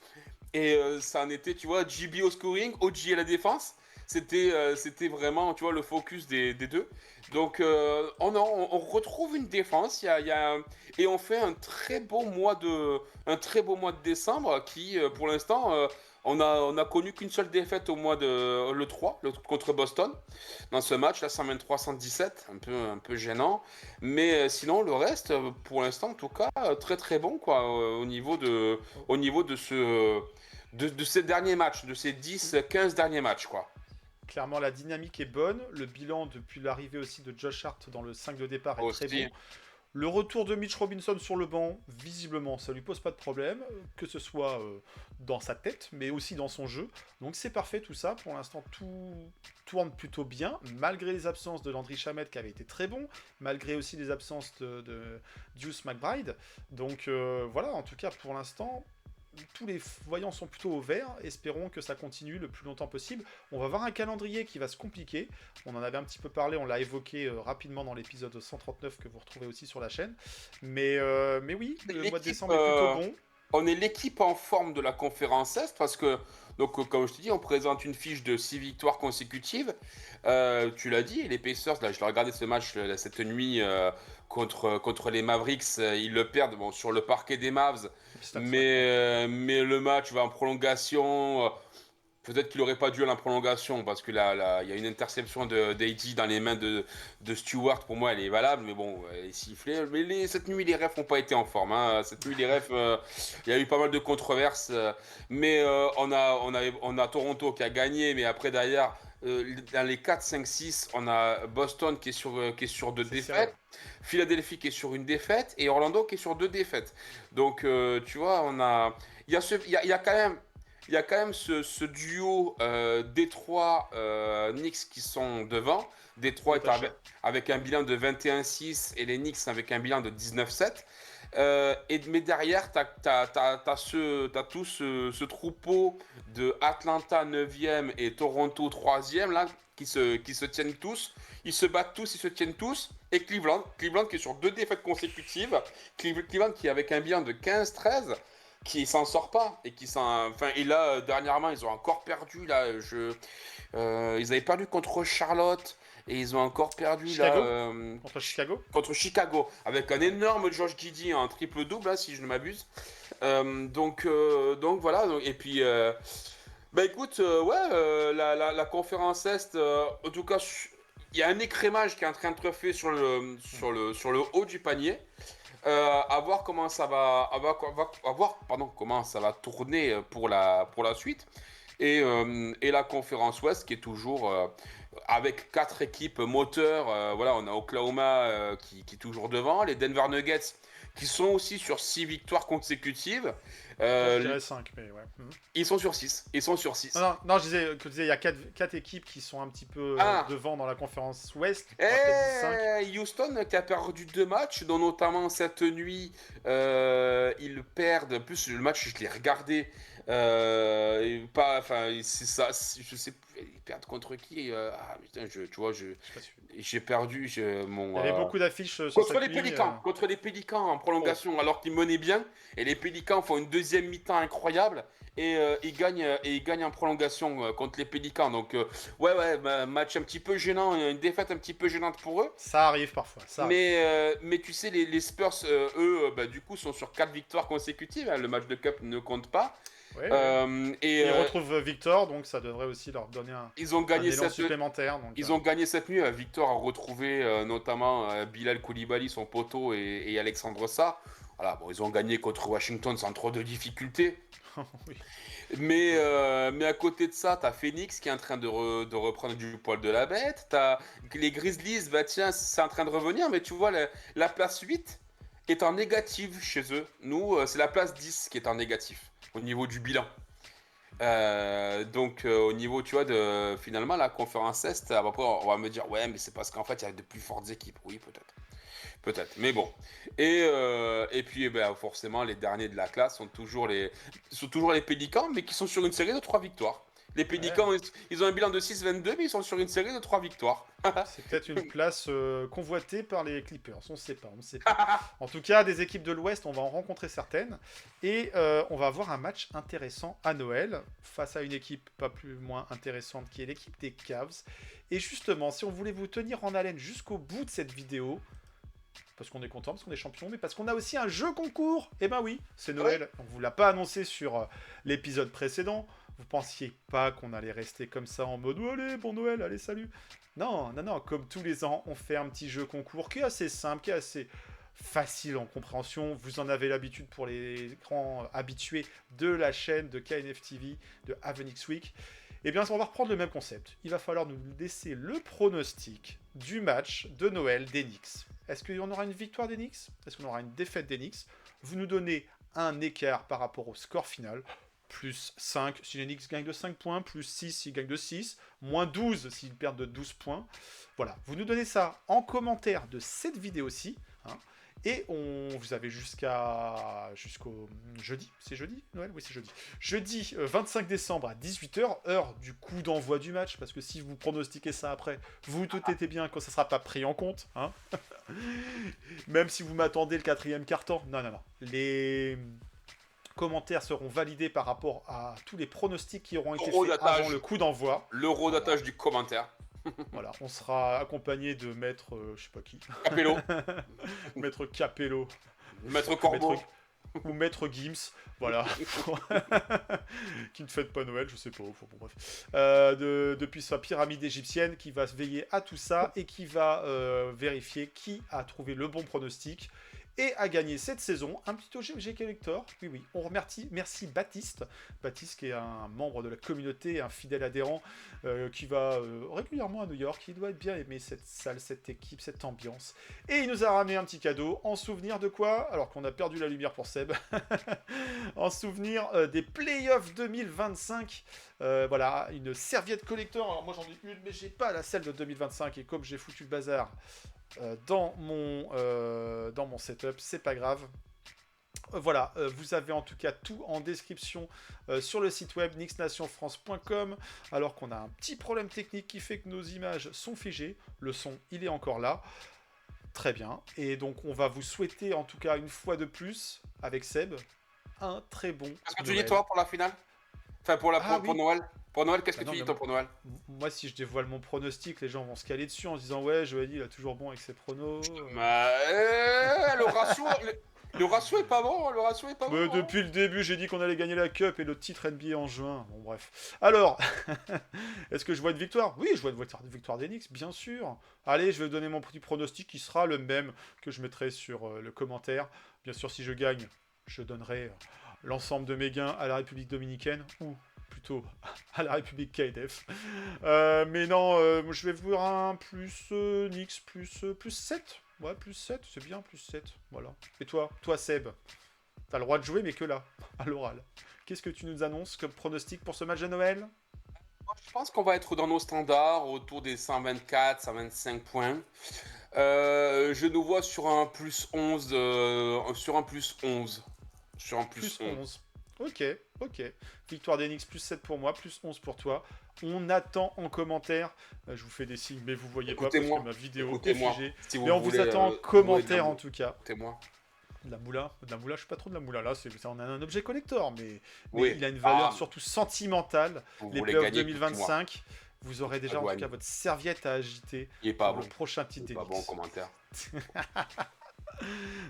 Et ça en était, tu vois, JB au scoring, OG à la défense. C'était vraiment, tu vois, le focus des deux. Donc, on retrouve une défense. Et on fait un très beau mois de décembre qui, pour l'instant, on a connu qu'une seule défaite au mois de le 3 contre Boston. Dans ce match, là, 123-117, un peu gênant. Mais sinon, le reste, pour l'instant, en tout cas, très très bon, quoi, au niveau de ces derniers matchs, de ces 10-15 derniers matchs, quoi. Clairement, la dynamique est bonne. Le bilan depuis l'arrivée aussi de Josh Hart dans le 5 de départ est Aussi. très bon. Le retour de Mitch Robinson sur le banc, visiblement, ça lui pose pas de problème, que ce soit dans sa tête, mais aussi dans son jeu. Donc c'est parfait tout ça. Pour l'instant, tout tourne plutôt bien, malgré les absences de Landry Shamet qui avait été très bon, malgré aussi les absences de Deuce McBride. Donc voilà, en tout cas, pour l'instant, tous les voyants sont plutôt au vert. Espérons que ça continue le plus longtemps possible. On va voir un calendrier qui va se compliquer. On en avait un petit peu parlé, on l'a évoqué rapidement dans l'épisode 139 que vous retrouvez aussi sur la chaîne. Mais oui, le mois de décembre est plutôt bon. on est l'équipe en forme de la conférence Est parce que, donc, comme je te dis, on présente une fiche de 6 victoires consécutives. Tu l'as dit, les Pacers, là, je l'ai regardé ce match cette nuit contre les Mavericks. Ils le perdent bon, sur le parquet des Mavs, mais le match va en prolongation. Peut-être qu'il aurait pas dû aller en prolongation parce que là, il y a une interception d'AD dans les mains de Stewart. Pour moi, elle est valable, mais bon, elle est sifflée. Mais cette nuit, les refs n'ont pas été en forme. Hein. Cette nuit, les refs, il y a eu pas mal de controverses. Mais on a Toronto qui a gagné, mais après, derrière, dans les 4, 5, 6, on a Boston qui est sur 2 défaites. Philadelphie qui est sur une défaite et Orlando qui est sur 2 défaites. Donc, tu vois, il y a quand même. Il y a quand même ce duo Détroit Knicks qui sont devant. Détroit est avec un bilan de 21-6 et les Knicks avec un bilan de 19-7. Mais derrière, tu as tout ce troupeau de Atlanta 9e et Toronto 3e là, qui se tiennent tous. Ils se battent tous, ils se tiennent tous. Et Cleveland qui est sur 2 défaites consécutives. Cleveland qui est avec un bilan de 15-13. Qui s'en sort pas et là dernièrement ils ont encore perdu là ils avaient perdu contre Charlotte et ils ont encore perdu Chicago là contre Chicago avec un énorme Josh Giddey en triple double si je ne m'abuse donc voilà et puis bah écoute la conférence Est en tout cas il y a un écrémage qui est en train de se faire sur le haut du panier. À voir comment ça va, comment ça va tourner pour la suite. Et la conférence Ouest qui est toujours avec 4 équipes moteurs. Voilà, on a Oklahoma qui est toujours devant, les Denver Nuggets qui sont aussi sur 6 victoires consécutives. Je dirais 5, mais ouais. Ils sont sur 6. Non, je disais il y a 4 équipes qui sont un petit peu devant dans la conférence Ouest. Houston qui a perdu 2 matchs, dont notamment cette nuit, ils perdent. En plus, le match, je l'ai regardé. C'est ça. Je sais plus. Ils perdent contre qui putain, tu vois, j'ai perdu. Il y avait beaucoup d'affiches sur contre cette les nuit, Pélicans. Contre les Pélicans en prolongation, alors qu'ils menaient bien. Et les Pélicans font une deuxième mi-temps incroyable. Et ils gagnent en prolongation contre les Pélicans. Donc, match un petit peu gênant, une défaite un petit peu gênante pour eux. Ça arrive parfois. Mais tu sais, les Spurs, eux, du coup, sont sur 4 victoires consécutives. Hein, le match de Cup ne compte pas. Ils retrouvent Victor, donc ça devrait aussi leur donner un élan supplémentaire. Donc, ils ont gagné cette nuit. Victor a retrouvé notamment Bilal Koulibaly, son poteau, et Alexandre Sarr. Voilà, bon, ils ont gagné contre Washington sans trop de difficultés. oui. Mais à côté de ça, t'as Phoenix qui est en train de reprendre du poil de la bête. T'as les Grizzlies, tiens, c'est en train de revenir, mais tu vois, la place 8 est en négative chez eux. Nous, c'est la place 10 qui est en négatif au niveau du bilan. Donc au niveau, tu vois, finalement, la conférence Est, après, on va me dire, ouais, mais c'est parce qu'en fait, il y a de plus fortes équipes. Oui, peut-être, mais bon. Et puis, forcément, les derniers de la classe sont toujours les Pélicans, mais qui sont sur une série de 3 victoires. Les Pélicans, ils ont un bilan de 6-22, mais ils sont sur une série de 3 victoires. C'est peut-être une place convoitée par les Clippers, on ne sait pas. En tout cas, des équipes de l'Ouest, on va en rencontrer certaines. Et on va avoir un match intéressant à Noël, face à une équipe pas plus moins intéressante, qui est l'équipe des Cavs. Et justement, si on voulait vous tenir en haleine jusqu'au bout de cette vidéo, parce qu'on est content, parce qu'on est champion, mais parce qu'on a aussi un jeu concours. Eh ben oui, c'est Noël. On vous l'a pas annoncé sur l'épisode précédent. Vous pensiez pas qu'on allait rester comme ça en mode « Allez, bon Noël, allez, salut !» Non, comme tous les ans, on fait un petit jeu concours qui est assez simple, qui est assez facile en compréhension. Vous en avez l'habitude pour les grands habitués de la chaîne de KNF TV, de Avenix Week. Eh bien, on va reprendre le même concept. Il va falloir nous laisser le pronostic du match de Noël des Knicks. Est-ce qu'il y en aura une victoire des Knicks ? Est-ce qu'on aura une défaite des Knicks ? Vous nous donnez un écart par rapport au score final. Plus 5 si les Knicks gagnent de 5 points, plus 6 s'ils gagnent de 6, moins 12 s'ils perdent de 12 points. Voilà, vous nous donnez ça en commentaire de cette vidéo-ci. Hein, et vous avez jusqu'au jeudi. C'est jeudi, Noël ? Oui, c'est jeudi. Jeudi 25 décembre à 18h, heure du coup d'envoi du match, parce que si vous pronostiquez ça après, vous doutez bien que ça ne sera pas pris en compte. Hein. Même si vous m'attendez le 4e quart-temps. Non. commentaires seront validés par rapport à tous les pronostics qui auront été faits Eurodatage. avant le coup d'envoi. L'eurodatage du commentaire. Voilà, on sera accompagné de maître, je sais pas qui, Capello, maître Capello, Maître Corbeau. ou maître Gims, voilà, qui ne fête pas Noël, je sais pas, enfin, bon, bref, depuis sa pyramide égyptienne, qui va veiller à tout ça et qui va vérifier qui a trouvé le bon pronostic et a gagné cette saison un petit OG Collector. Oui, on remercie, merci Baptiste, qui est un membre de la communauté, un fidèle adhérent qui va régulièrement à New York. Il doit bien aimer cette salle, cette équipe, cette ambiance. Et il nous a ramené un petit cadeau en souvenir de quoi? Alors qu'on a perdu la lumière pour Seb. En souvenir des playoffs 2025. Voilà, une serviette collector. Alors moi j'en ai une, mais j'ai pas la celle de 2025. Et comme j'ai foutu le bazar dans mon setup, c'est pas grave. Voilà, vous avez en tout cas tout en description sur le site web knicksnationfrance.com, alors qu'on a un petit problème technique qui fait que nos images sont figées. Le son, il est encore là. Très bien. Et donc, on va vous souhaiter, en tout cas, une fois de plus, avec Seb, un très bon Qu'est-ce que tu Noël. dis, toi, pour la finale? Enfin, pour oui. Noël. Pour Noël, qu'est-ce Bah que non, tu dis, mais toi, pour Noël? Moi, si je dévoile mon pronostic, les gens vont se caler dessus en se disant « Ouais, Joël, il a toujours bon avec ses pronos. » Le ratio est pas bon, le ratio est pas bon. Depuis le début, j'ai dit qu'on allait gagner la Cup et le titre NBA en juin. Bon, bref. Alors, est-ce que je vois une victoire? Oui, je vois une victoire d'Enix, bien sûr. Allez, je vais donner mon petit pronostic qui sera le même que je mettrai sur le commentaire. Bien sûr, si je gagne, je donnerai l'ensemble de mes gains à la République Dominicaine, ou plutôt à la République KDF. Mais non, je vais voir un plus Nix, plus 7. Ouais, plus 7, c'est bien, plus 7. Voilà. Et toi, Seb, t'as le droit de jouer, mais que là, à l'oral. Qu'est-ce que tu nous annonces comme pronostic pour ce match de Noël? Je pense qu'on va être dans nos standards, autour des 124, 125 points. Je nous vois sur un plus 11. Sur un plus 11. Sur un plus 11. Ok. Victoire d'Enix, plus 7 pour moi, plus 11 pour toi. On attend en commentaire. Je vous fais des signes, mais vous voyez pas parce que ma vidéo est figée. Si mais on vous attend en commentaire en tout cas. Écoutez-moi. De la moula, je suis pas trop de la moula. Là, on a un objet collector, mais Oui. il a une valeur surtout sentimentale. Vous Les voulez playoffs gagner, 2025, vous aurez déjà en tout cas votre serviette à agiter Il est pas pour bon. le prochain titre Il est pas bon en commentaire.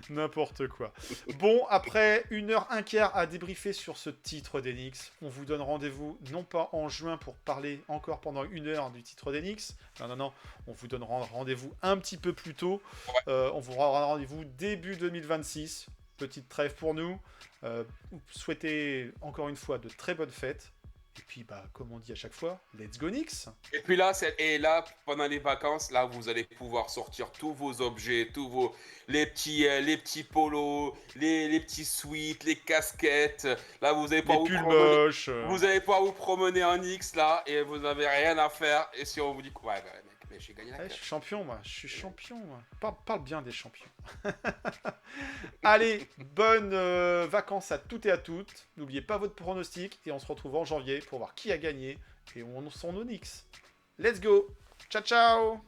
N'importe quoi. Bon, après 1h15 à débriefer sur ce titre d'Enix, on vous donne rendez-vous non pas en juin pour parler encore pendant 1 heure du titre d'Enix. Non, on vous donne rendez-vous un petit peu plus tôt. On vous rendra rendez-vous début 2026. Petite trêve pour nous. Souhaitez encore une fois de très bonnes fêtes. Et puis, comme on dit à chaque fois, let's go Nix. Et puis là, pendant les vacances, là, vous allez pouvoir sortir tous vos objets, les petits polos, les petits sweats, les casquettes. Là, vous allez pas Les pulls moches. Vous allez pas vous promener en X là et vous avez rien à faire. Et si on vous dit ouais, mec, mais j'ai gagné la Je Cup. suis champion, moi. Je suis champion, moi. Parle bien des champions. Allez, bonnes vacances à toutes et à toutes. N'oubliez pas votre pronostic et on se retrouve en janvier pour voir qui a gagné et où sont nos Knicks. Let's go. Ciao, ciao.